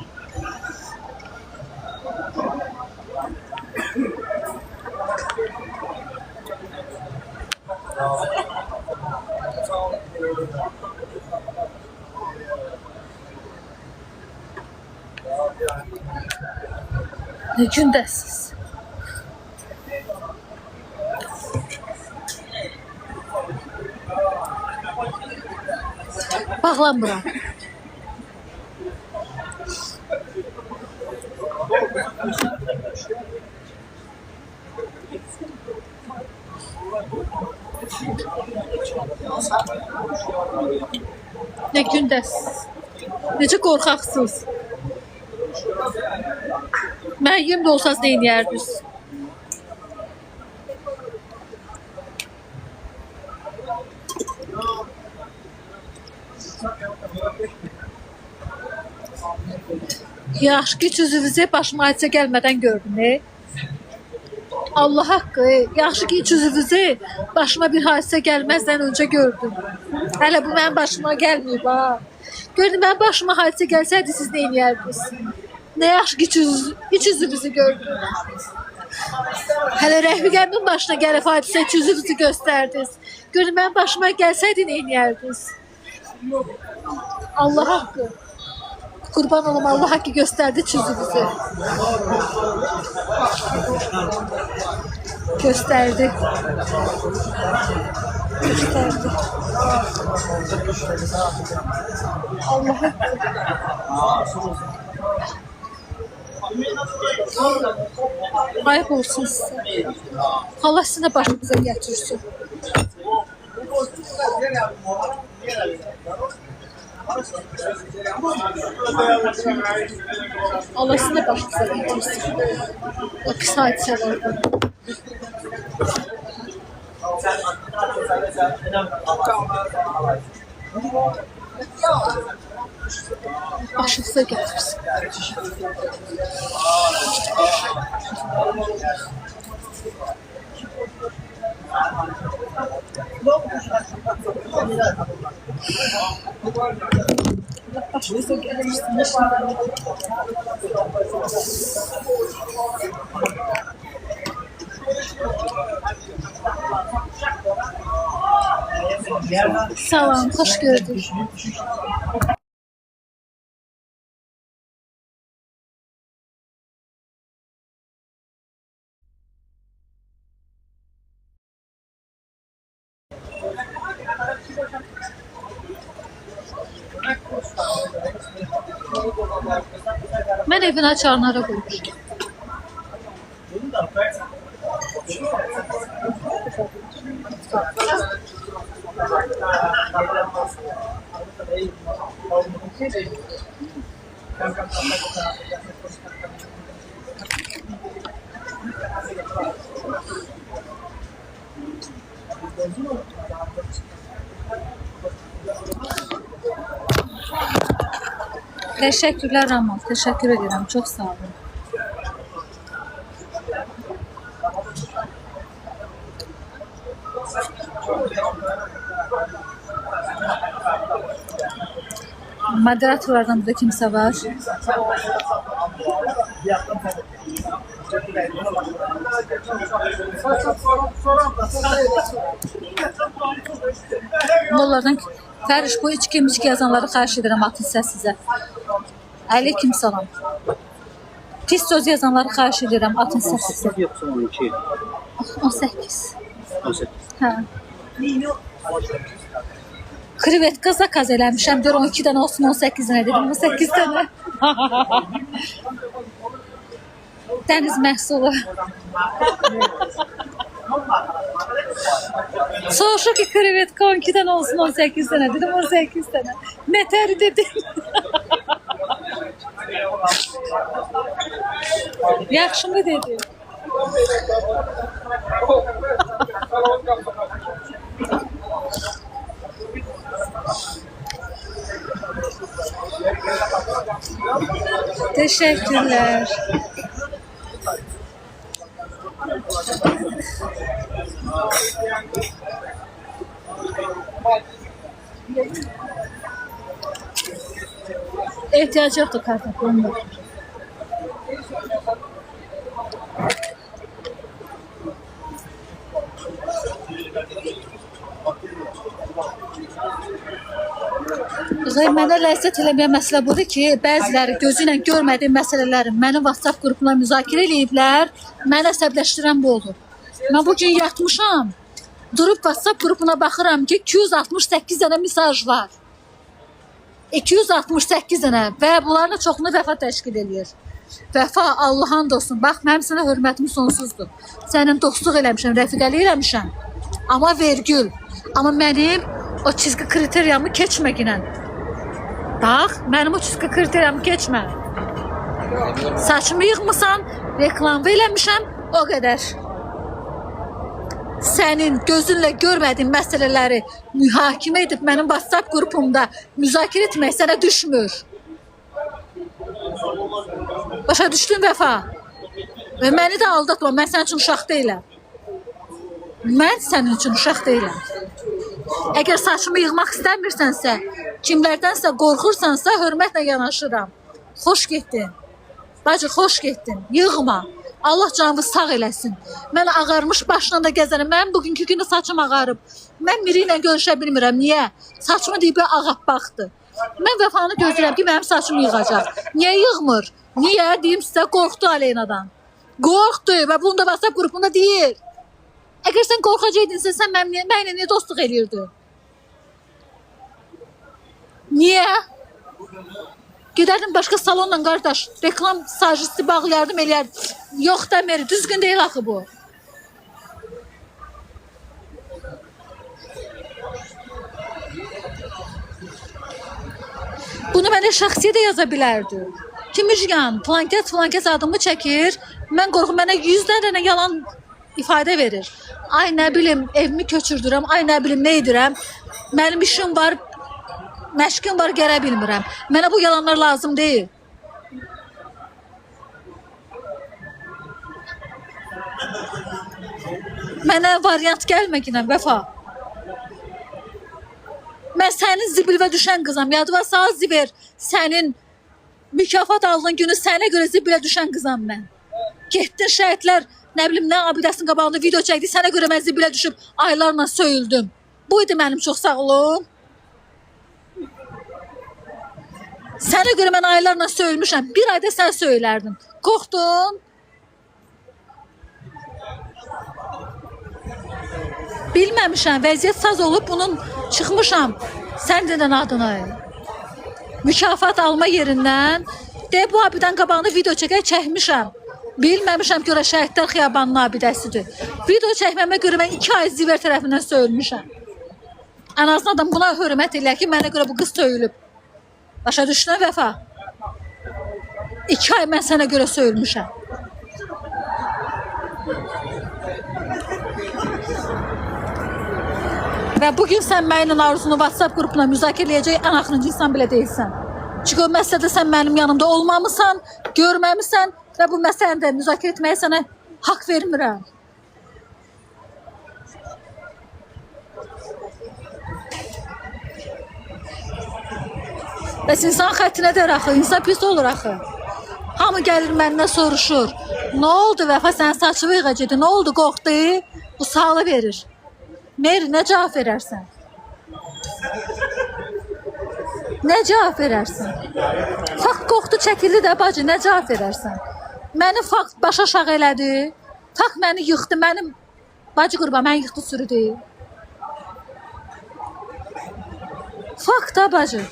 Ne gündəsiz? Bağlan bura. Ne gündəsiz? Necə qorxaqsınız? Məyyim də olsaz neyniyərdiniz? Yaxşı ki cüzünüzü başıma hadisə gəlmədən gördüm. Allah haqqı, yaxşı ki cüzünüzü başıma bir hadisə gəlməzdən öncə gördüm. Hələ bu mənim başıma gəlməyib ha. Gördüm, mənim başıma hadisə gəlsəydi siz neyniyərdiniz? Ne yaxşı ki iç yüzünüzü gördüm. Hələ Rəfiqəmin başına gəlib hadisə iç yüzünüzü göstərdiniz. Gördüm, mənim başıma gəlsəydi neyniyərdiniz? Allah haqqı. Kurban olum, Allah haqqı gösterdi çözümüzü. Gösterdi. Gösterdi. Allah haqqı. Ayıp olsun size. Allah sizinle başımıza getirsin. Allah sizinle başımıza getirsin. O pis hadiselerden. Başınıza getirsin. Başınıza getirsin. Salam, hoş gördük. Ben evin açarlara koymuştum. Teşekkürler Ramal. Teşekkür ederim. Çok sağ olun. Moderatorlardan burada kimse var. Onlardan Fəriş bu içki yazanları xahiş edirəm, atın sizə. Aleyküm salam. Pis söz yazanları xahiş edirəm. Atın səsi. Yoksa 12. 18. 18. Hə. Krevetka zakaz eləmişəm. Gör 12 dənə olsun 18 dənə dedim. 18 dənə. Dəniz məhsulu. Soruşur ki krevetka 12 dənə olsun 18 dənə dedim. 18 dənə. Nətəri dedim. Yaxşı mı dedim? Teşekkürler. İhtiyacı yoktu kartopunun. Mənə ləzzət eləməyən məsələ budur ki, bəziləri gözü ilə görmədiyim məsələləri mənim WhatsApp qrupuna müzakirə eləyiblər, məni əsəbləşdirən bu olur. Mən bugün yatmışam, durub WhatsApp qrupuna baxıram ki, 268 dənə mesaj var. 268 dənə və bunların çoxunu Vəfa təşkil edir. Vəfa, Allah'ın dostum, bax, mənim sənə hörmətim sonsuzdur. Sənin dostluq eləmişəm, rəfiqəli eləmişəm. Amma vergül, amma mənim o çizgi kriteriyamı keçməginən. Bax, mənim o çizgi kriteriyamı keçmə. Saçımı yığmısan, reklamı eləmişəm, o qədər. Sənin gözünlə görmədiyin məsələləri mühakimə edib mənim WhatsApp qrupumda müzakirə etmək sənə düşmür. Başa düşdün Vəfa? Və məni də aldatma, mən sənin üçün uşaq deyiləm. Mən sənin üçün uşaq deyiləm. Əgər saçımı yığmaq istəmirsənsə, kimlərdənsə qorxursansa, hörmətlə yanaşıram. Xoş getdin. Bacı, xoş getdin. Yığma. Allah canımı sağ eləsin. Mən ağarmış başla da gəzərəm. Mənim bugünkü günü saçım ağarıb. Mən biri ilə görüşə bilmirəm. Niyə? Saçımı deyib ağappaqdır. Mən Vəfanı gözləyirəm ki, mənim saçımı yığacaq. Niyə yığmır? Niyə? Deyim sizə, qorxdu Aleynadan. Qorxdu və bunu da WhatsApp qrupunda deyir. Əgər sən qorxacaydınsa, sən mənimlə niyə dostluq eləyirdin? Niyə? Gedərdim başqa salonla qardaş, reklam sajisti bağlayardım, eləyərdim. Yox da Meri, düzgün deyil axı bu. Bunu mənə şəxsiyə də yaza bilərdi. Ki, Müjgan, filankəs adımı çəkir, mən qorxum, mənə 100 dənə yalan ifadə verir. Ay nə bilim, evimi köçürdürəm, ay nə bilim, nə edirəm. Mənim işim var, məşqim var, gələ bilmirəm. Mənə bu yalanlar lazım deyil. Mənə variant gəlməginə, Vəfa. Mən sənin zibilvə düşən qızam. Yadıva sağ ziver, sənin mükafat aldığın günü sənə görə zibilə düşən qızam mən. Getdin şəhidlər, nə bilim, nə abidəsinin qabağında video çəkdi, sənə görə mən zibilə düşüb aylarla söyüldüm. Bu idi mənim çox sağ olun. Sənə görə mən aylarla söyülmüşəm. Bir ayda sən söylərdin. Qorxdun. Bilməmişəm, vəziyyət saz olub, bunun çıxmışam. Sən dedən adını. Mükafat alma yerindən bu abidən qabağında video çəkmişəm. Bilməmişəm ki, ora Şəhidlər Xiyabanının abidəsidir. Video çəkməmə görə mən 2 ay ziver tərəfindən söyülmüşəm. Ən azından adam buna hörmət eləyər ki, mənə görə bu qız söyülüb. Başa düşdün Vəfa? 2 ay mən sənə görə söyülmüşəm. Və bugün sən mənimlə arzunu WhatsApp qrupuna müzakirə eləyəcək ən axırıncı insan belə deyilsən. Çünki o məsələdə sən mənim yanımda olmamısan, görməmisən və bu məsələni də müzakirə etməyə sənə haqq vermirəm. Bəs insan xəttinə dər axı, insan pis olur axı. Hamı gəlir məndən soruşur. Nə oldu Vəfa, sən saçımı yığacaqdı, nə oldu, qorxdu? Bu sağlı verir. Meri, nə cavab verərsən? Nə cavab verərsən? Fakt qorxdu çəkildi də bacı, nə cavab verərsən? Məni fakt başa aşağı elədi. Fakt məni yıxdı, mənim bacı qurban məni yıxdı sürüdü. Fakt da bacı.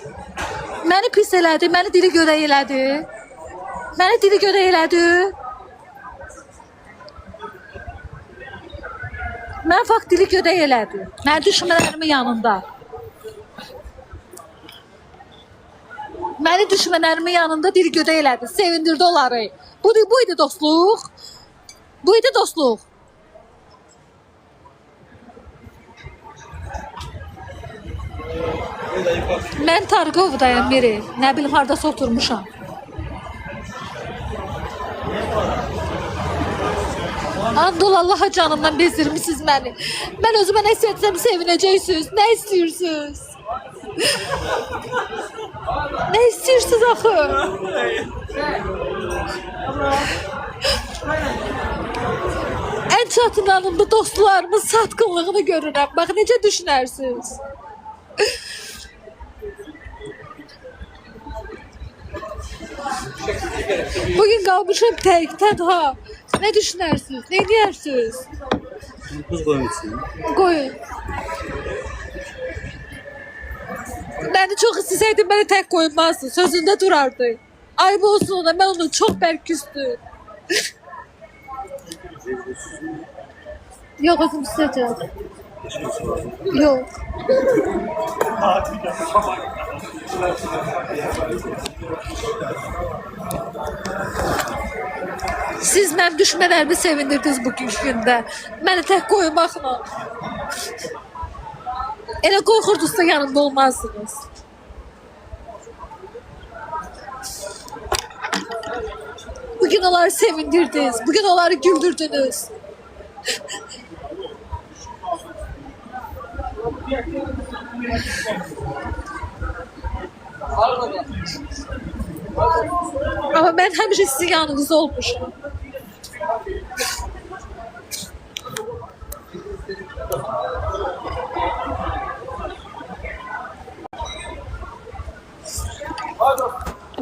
Məni pis elədi, məni dili gödək elədi. Məni dili gödək elədi. Mən fakt dili gödək elədi. Mən düşmənlərimin yanında. Məni düşmənlərimin yanında dil gödək elədi. Sevindirdi onları. Bu idi dostluq. Bu idi dostluq. Mən Targovdayım biri. Nə bilim hardasa oturmuşam. Andol Allah'a canımdan bezdirmişsiniz məni. Mən özümə nə istəsəm sevinəcəksiniz. Nə istəyirsiniz? Ne istiyorsunuz axı? En çatın anımda dostlarımın satqınlığını görürəm. Bax necə düşünərsiniz? Bugün qalmışam tənha. Ne düşünərsiniz? Ne deyirsiniz? Buz koyun için. Qoyun. Beni çok isteseydim beni tek koymazdı. Sözünde durardı. Ayıp olsun ona, ben onu çok bərk küstüm. Yok özüm isteyeceğim. Yok. Siz mənim düşmələrimi sevindirdiniz bu gündə. Məni tək qoymaqla. Elə qorxurdunuzsa yanımda olmazdınız. Bugün onları sevindirdiniz. Bugün onları güldürdünüz. Ama ben həmişə sizin yanınızda olmuşum.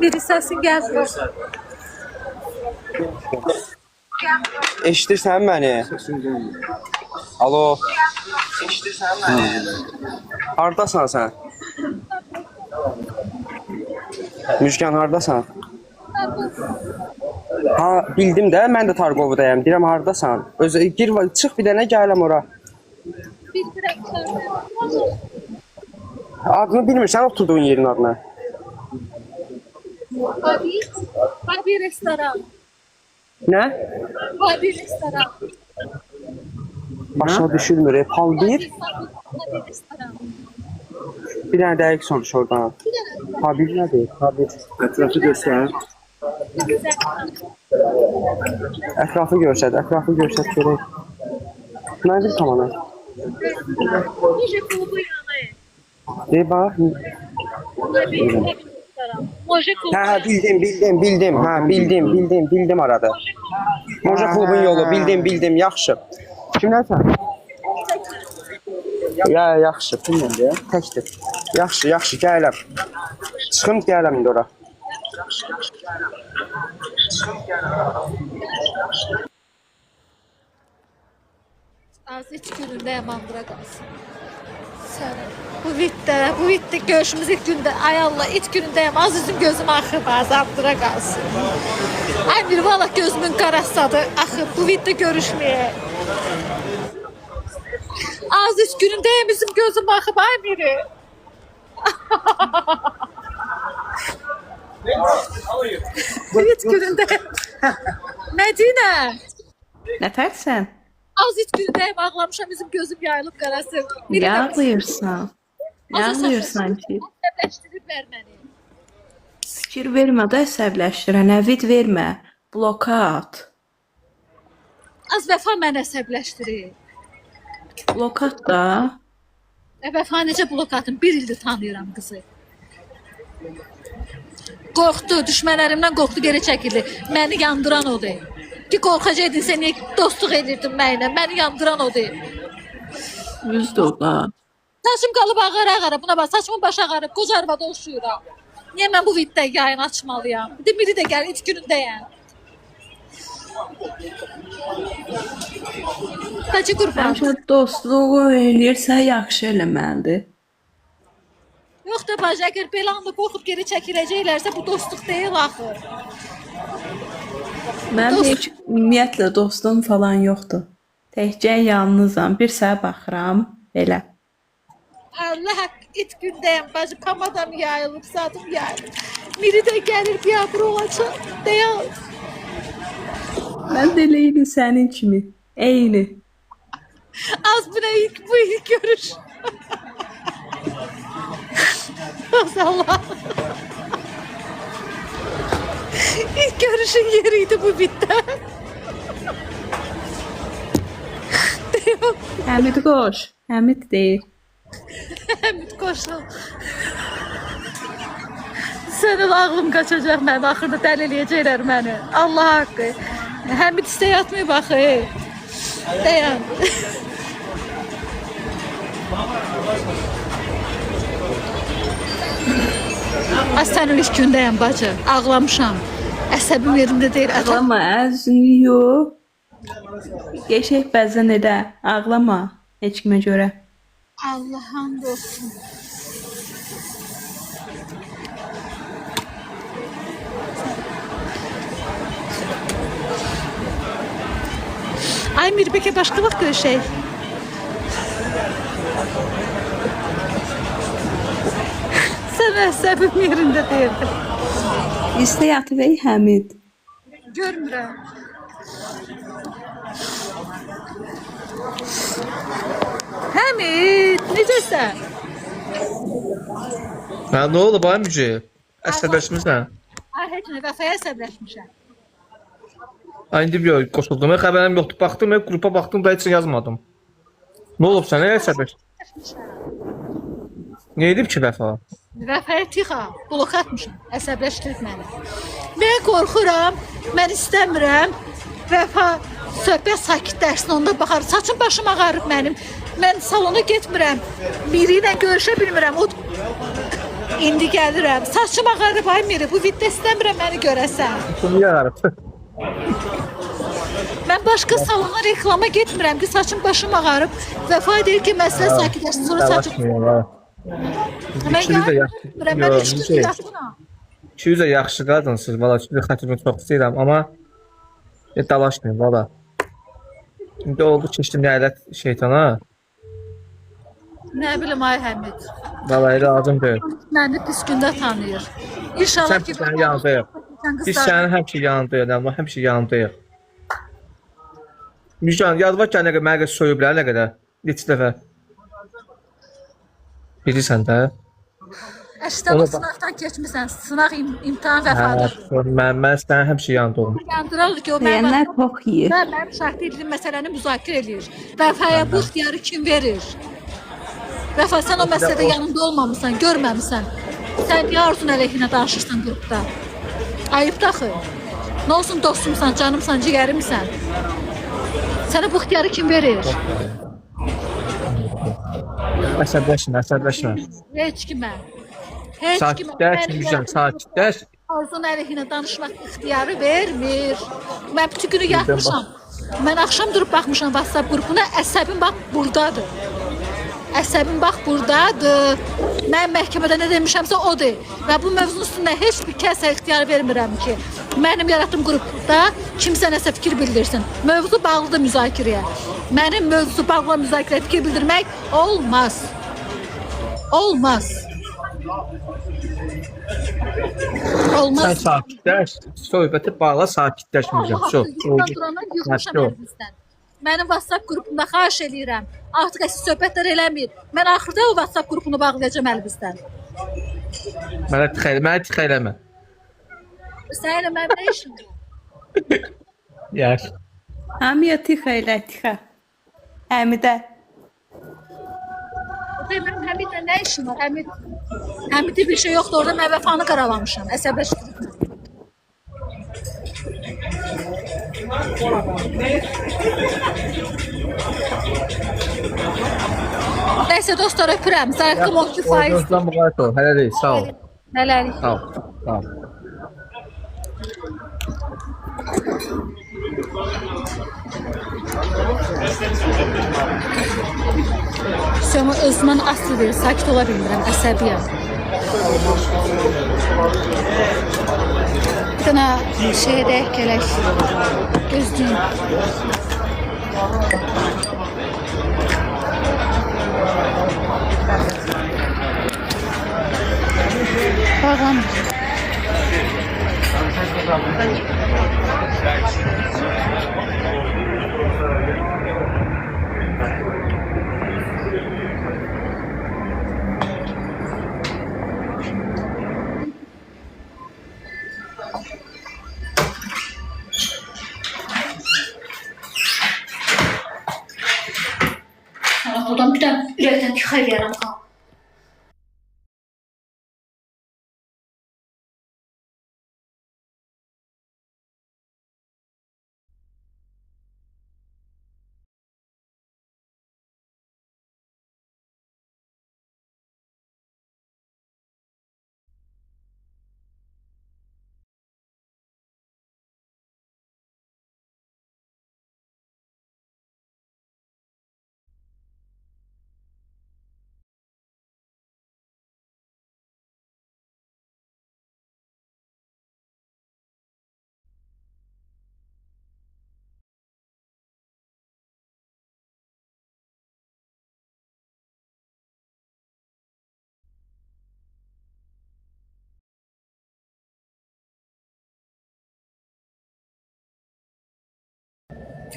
Biri səsin gəlmir. Eşidirsən məni? Alo. Eşidirsən məni? Hardasan sən? Müjgan hardasan? Ha, bildim də, mən də Targovdayam. Deyirəm hardasan? Gir, çıx bir dənə gələm ora. Adını bilmirsən, oturduğun yerin adını. Babi restoran. Nə? Babi restoran. Başa düşülmür. Pal 1. Babi restoran. Bir dənə dəqiq soruş oradan. Pal 1 nədir? Pal 1. Etrafı göster. Ətrafı görsət, ətrafı görsət görək. Nədir tamamı? Moje klubu yanı. Deyir bax. Moje klubu. Hə, bildim. Hə, bildim arada. Moja klubun yolu, bildim, yaxşı. Kimlərsən? Ya, yaxşı. Kimdir? Təkdir. Yaxşı, gələm. Çıxım gələm indi ora. Az iç günündə yamandıra qalsın. Sənə. Bu bitdə görüşümüz ilk gündə. Ay Allah, iç günündəyəm. Az üzüm gözüm axıb, azaldıra qalsın. Ay bir valla gözümün qarasadı. Axıb, bu bitdə görüşməyək. Az iç günündəyəm, üzüm gözüm axıb. Ay biri. Bu iç günündəyəm. Mədinə. Nətərsən? Az iç günündəyəm, ağlamışam, üzüm gözüm yayılıb qarası. Niyə ağlayırsan? Niyə ağlayırsan ki? Əsəbləşdiriblər məni. Fikir vermə də əsəbləşdirə, nəvid vermə. Blokat. Az vəfa məni əsəbləşdirir. Blokat da. Vəfa necə blokatım? 1 ildir tanıyıram qızı. Qorxdu, düşmənlərimdən qorxdu, geri çəkildi. Məni yandıran odur. Ki qorxacaydın, sən niyə dostluq edirdin mənimlə? Məni yandıran odur. Düzdür da. Saçım qalıb ağara-ağara. Buna bax, saçımın başı ağarıb, qoca arvada oxşuyuram. Niyə mən bu videoda yayın açmalıyam? Bir de biri də gəlir, it günündəyəm. Bacı qurban. Həmişə dostluğu eləyirsə yaxşı eləməlidir. Yox da bacı, əgər belə anda qorxub geri çəkiləcəklərsə bu dostluq deyil axı. Mənim Dost- heç ümumiyyətlə dostum falan yoxdur. Təkcə yalnızam. Bir səhər baxıram belə. Allah haqq, it gündəyəm bacı, kamadam yayılıb, sadım yayılıb. Biri də gəlir, biabır olacaq, deyil. Mən də eləydim sənin kimi. Eyni. Az bu ne ilk görüş. Allah. İlk görüşün yeriydi bu bitti. Həmid qoş. Həmid deyil. Həmid qoşul. Sənin ağlım qaçacaq mən, axırda dəli eləyəcəklər məni. Allah haqqı. Həmid istə yatmayıb axı. Dayan. Az sənin ilk gündəyəm bacı. Ağlamışam. Əsəbim yerimdə deyil. Ağlama, əzini yox. Geçək bəzən edə. Ağlama heç kimə görə. Allah hamd olsun. Ay Mirbek'e başka vakit görüşeyiz. Sen əsəbim yerində deyildi. İstə yatıb ey Həmid. Görmürəm. Həmid, necəsən? Ha, ne oldu bana müce? Əsəbləşmirsən? Ay, heç nə, vəfaya əsəbləşmişəm. Ay, indi bir qoşuldum. Xəbərim yoxdur. Baxdım, qrupa baxdım da heç yazmadım. Ne olub sənə? Əsəbləş. Ne edib ki vəfa? Vəfaya tixa, blok atmışam, əsəbləşdirib məni. Mən qorxuram, mən istəmirəm. Vəfa söhbət sakitləşsin, onda baxar. Saçım başım ağarıb mənim. Mən salona getmirəm. Biri ilə görüşə bilmirəm. O indi gəlirəm. Saçım ağarıb, ay Miri, bu videoda istəmirəm məni görəsən. Bunu yararıb. Mən başqa salona reklama getmirəm ki, saçım başım ağarıb. Vəfa deyir ki, məsələ sakitləşsin, sonra saçım... Mən İkiniz də yaxşı. gəlmirəm, mən 3 gün yatıram. İkiniz də yaxşı qadınsınız. Valla sizin xətrini çox istəyirəm, amma dalaşmayın valla. İndi oldu keçdim nəyələt şeytana. Nə bilim ay Həmid. Valla elə lazım deyil. Məni pis gündə tanıyır. İnşallah Sən ki, sənin yanındayıq. Biz sənin həmişə yanındayıq, amma həmişə yanındayıq. Müjgan, yazma ki, nə qədər mənə söyüblər, nə qədər? Neçə dəfə? Bilirsən də. Əşdən o sınaqdan keçmirsən, sınaq imtahan vəfadır. Mən sənin həmişə yanında olmuşum. Yandırır ki, o Deyənlər çox yeyir. mənim şahid edildiğim məsələni müzakirə edir. Vəfaya bu ixtiyarı kim verir? Vəfa, sən o məsələdə yanında olmamısan, görməmisən. Sən niyə Arzun əleyhinə danışırsan qrupda? Ayıbdır axı. Nə olsun dostumsan, canımsan, cigərimsən. Sənə bu ixtiyarı kim verir? Əsəbləşmə. Heç kimə. Heç kimə. Sakitləş, Müjgan, sakitləş. Arzun əleyhinə danışmaq ixtiyarı vermir. Mən bütün günü yatmışam. Mən axşam durub baxmışam WhatsApp qrupuna, əsəbim bax buradadır. Əsəbim bax buradadır. Mən məhkəmədə nə demişəmsə odur. Və bu mövzunun üstündə heç bir kəsə ixtiyar vermirəm ki, mənim yaratdığım qrupda kimsə nəsə fikir bildirsin. Mövzu bağlıdır müzakirəyə. Mənim mövzu bağlı müzakirəyə fikir bildirmək olmaz. Olmaz. Olmaz. Sən sakitləş. Söhbəti bağla, sakitləş Müjgan. Çox. Yığmışam əlimizdən. Mənim WhatsApp qrupumda xahiş edirəm. Artıq əsas söhbətlər eləmir. Mən axırda o WhatsApp qrupunu bağlayacağam əlimizdən. Mənə tixə eləmə. Sənə mənim nə işim var? Yaş. Hamiyə tixə elə tixə. Həmidə. Mənim Həmidlə nə işim var? Həmiddə bir şey yoxdur. Orada mən vəfanı qaralamışam. Əsəbləşdirdim. Neyse dostlar, öpürəm. Zayıfım o ki faiz. Dostlar müqayət ol. Hələ deyil. Sağ ol. Nələrik. Sağ ol. Sağ ol. Sömü özümən asılıdır. Sakit ola bilmirəm. Əsəbiyəm. Bir dənə şeyə deyək gələk. Gözlüyüm. Bağlanır. Buradan bir de ürəkdən tıxay yaram qal.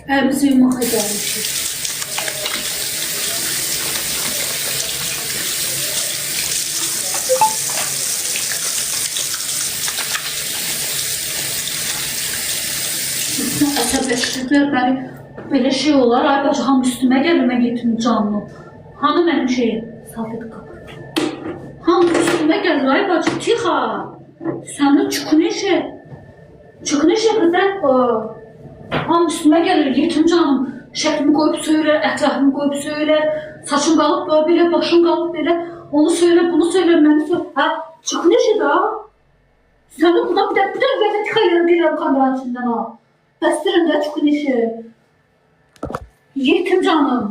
Əlimizi yumağa gəlmişik. Əsəbləşdirdiler beni. Belə şey olar. Ay bacı, ham üstüme gəlir, mən getirim canlı. Hanı mənim şeyim? Sabit qapı. Ham üstüme gəlir, ay bacı, tixa. Sənin çükün işi. Çükün işi qızlar o. Ham üstüme gəlir, yetim canım. Şəklimi qoyub söylər, ətrafımı qoyub söylər. Saçım qalıb belə, başım qalıb belə. Onu söylər, bunu söylər, məni söylər. Hə, çükün işi da. Sənin burada bir də belə tıxayır, deyirəm kameranın içindən ha. Bəstirin də çükün işi. Yetim canım.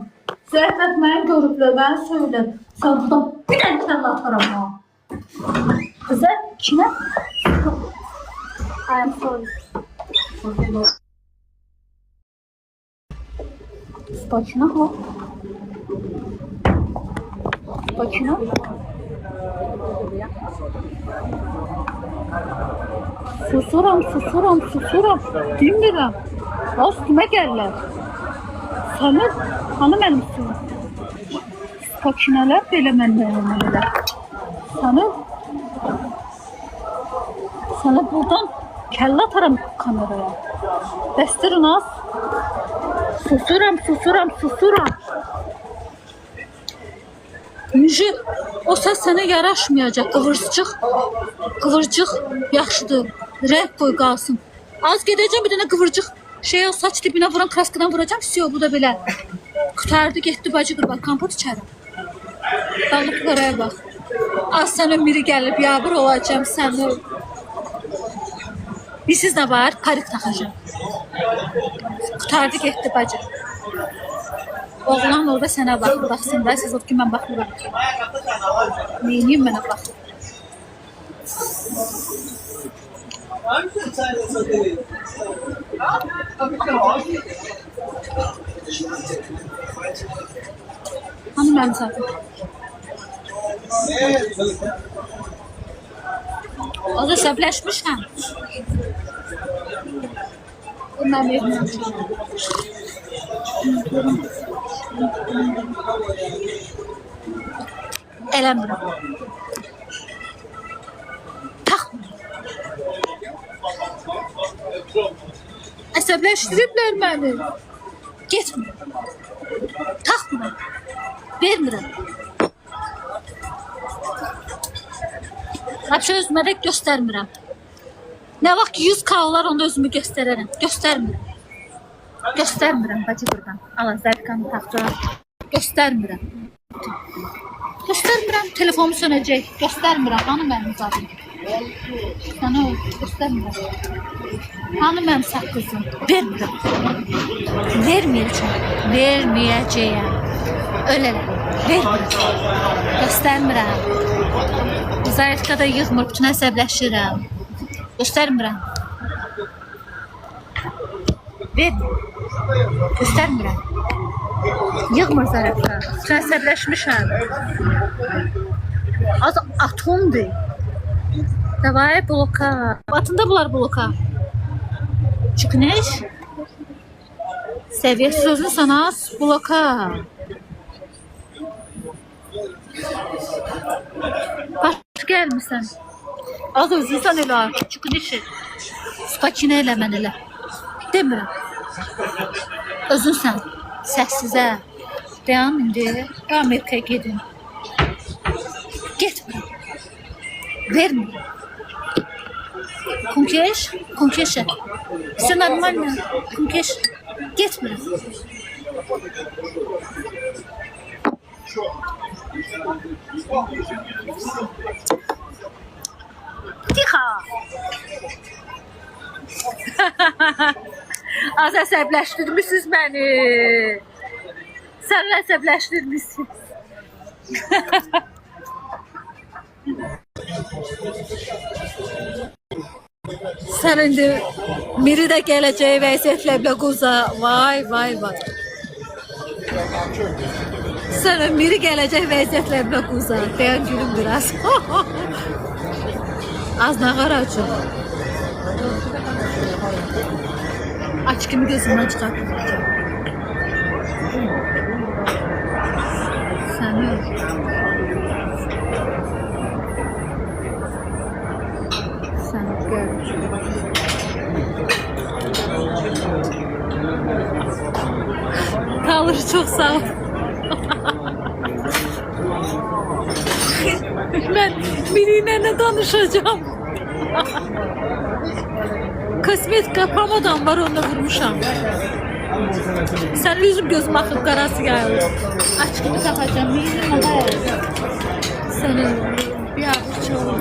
Zəhmət məni görüblər, məni söylər. Sən buradan bir dənə sənlə ataram ha. Qızlar, kimə? I am sorry. Spokojno, ho. Spokojno. Susuram. Dinmirəm. Üstümə gəlirlər. Sənin, hanı mənim üstüm? Spokojnolar belə məndən eləmələr. Sana buradan kəllə ataram kameraya. Bəstirin az. Susuram. Müjü, o səs sənə yaraşmayacaq. Qıvırcıq yaxşıdır. Rəng qoy qalsın. Az gedəcəm, bir dənə qıvırcıq o saç dibinə vuran kraskadan vuracam. Всё, bu da belə. Qutardı, getdi bacı qırbar. Kompot içərim. Dallıqlara bax. Az sənə biri gəlib, yabır olacam səni. Bilsiz nə var? Parik taxacam. Qutardı, getdi bacı. Oğlan orada sənə baxır, baxsın da, siz o ki mən baxmıram. Neyniyim mənə baxır? Hanı mənim satım? O da səbləşmişəm. Mən vermişəm. Eləmirəm. Taxmıram. Əsəbləşdiriblər məni. Getmirəm. Taxmıram. Vermirəm. Həbşə özümə də göstərmirəm. Nə vaxt 100K olar, onda özümü göstərərəm. Göstərmirəm. Göstərmirəm bacı buradan. Ala zərkanı taxtıram. Göstərmirəm. Göstərmirəm. Telefonum sönəcək. Göstərmirəm. Hanı mənim zadım? Sana o. Göstərmirəm. Hanı mənim saqqızım? Vermirəm. Verməyəcəm. Verməyəcəyəm. Ölələ. Vermirəm. Göstərmirəm. Zayıfqada yığmır. Bütün əsəbləşirəm. Göstərmirəm. Vermirəm. Göstərmirəm. Yığmır zayıfqa. Bütün əsəbləşmişəm. Az atomdur. Davay bloka. Batında bunlar bloka. Çıkınış. Seviyesiz özün sana bloka. Baş gelmişsən. Az özünsən elə. Çıkınışı. Spaçinə elə mən elə. Demirəm. Özünsən. Səssizə. Dayan indi. Amerikaya gedin. Getmirəm. Vermirəm. Kunkeş, kunkeşe. Все нормально, kunkeş. Getmirəm. Tixo. Az əsəbləşdirmişsiniz məni. Sən əsəbləşdirmişsiniz. Sən indi Miri də gələcəyi vəziyyətlə Blaquza. Vay, vay, vay. Sən Miri gələcək vəziyyətlə Blaquza. Dayan gülüm biraz. Az nağar açın. Aç kimi gözümdən çıxartmayacağım. Səni kalır çok sağ ol. Ben biriyle ne danışacağım? Kosmetika pamadan var onda vurmuşam. Sen yüzüm gözüm akıp karası geldi. Aç gibi takacağım. Yüzüm ama senin bir avuç olur.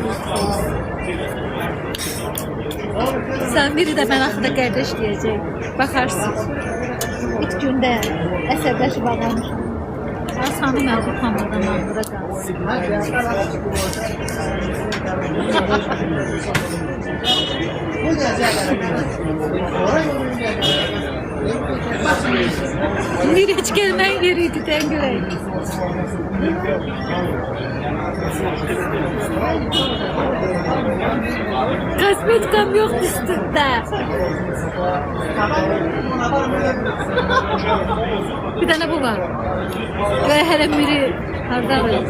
Sen biri de ben aslında kardeş diyecek. Bakarsın. İlk günde əsəbləşib ağlamışam. Asanı mən utanmadan ağlıra qalsın. Bir heç gəlməyin yeriydi, dən görək. Kosmetikam yoxdur üstündə. Bir tane bu var. Ve her biri hardadır.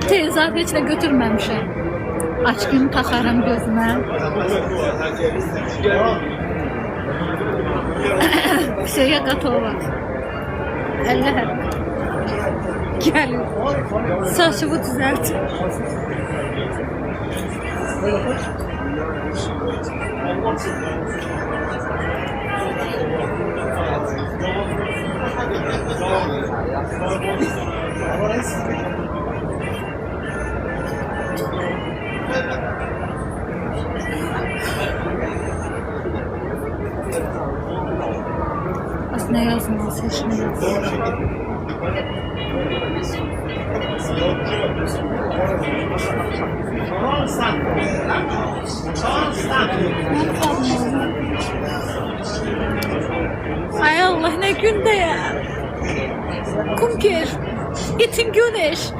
Teyzadəçlə götürməmişəm. Aç gün taxarım gözümə. Şeyə qatova. Allah. Gəlir. Saçımı düzəlt. Aslında yazılması şimdi. Ay Allah ne günde ya. Kumker. İtin güneş.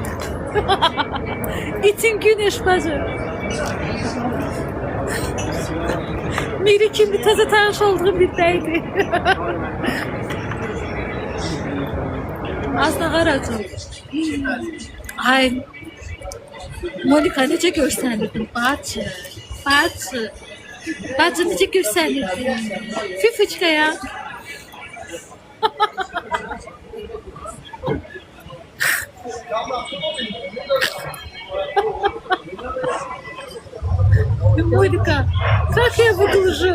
İtin güneş bacı. Miri kimi təzə tanış olduğum birdəydi. Az nağar açın. Ay. Monika necə görsənirdin? Bacı. Bacı. Bacı necə görsənirdin? Fifiçka ya. Monika, как я выгляжу?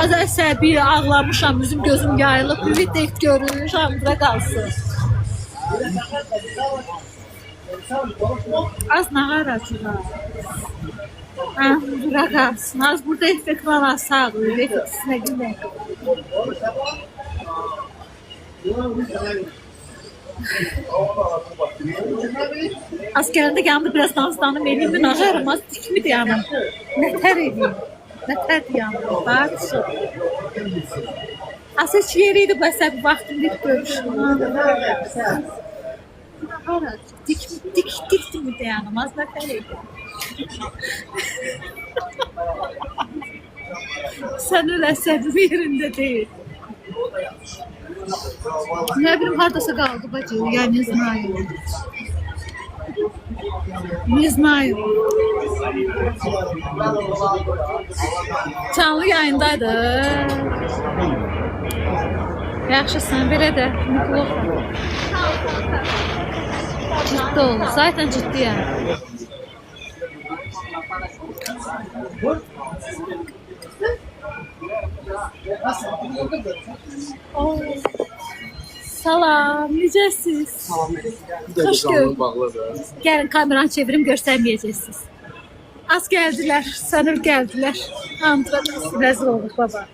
Az əsəbi, ağlamışam, üzüm gözüm yayılıb. Bir video görür, şamdıra qalsın. Az nağar acılar. Bura qalsın. Az burada effektlar asaq, effektisine gülək. Az gələndə gəlmə biraz dansdanım eləyim, nağarım, az dikmi deyəməm. Nətər edeyim, nətər deyəməm, bax. Az heç yeriydi bu əsəbi vaxtım deyib görüşüm. Dikmi deyəməm, az nətər edeyim. Sən öyle əsəbi yerində deyil. Ne bileyim haradasa kaldı bacı, ya ne знаю. Не знаю. Canlı yayındaydı. Yaxşısan, belə də mutlu. Ciddi ol, zaten ciddiyəm. Oh. Salam, necəsiz? Xoş gördük. Gəlin kameranı çevirim, göstərməyəcəksiniz. Az gəldilər, sanır gəldilər. Antra rezil olduq baba.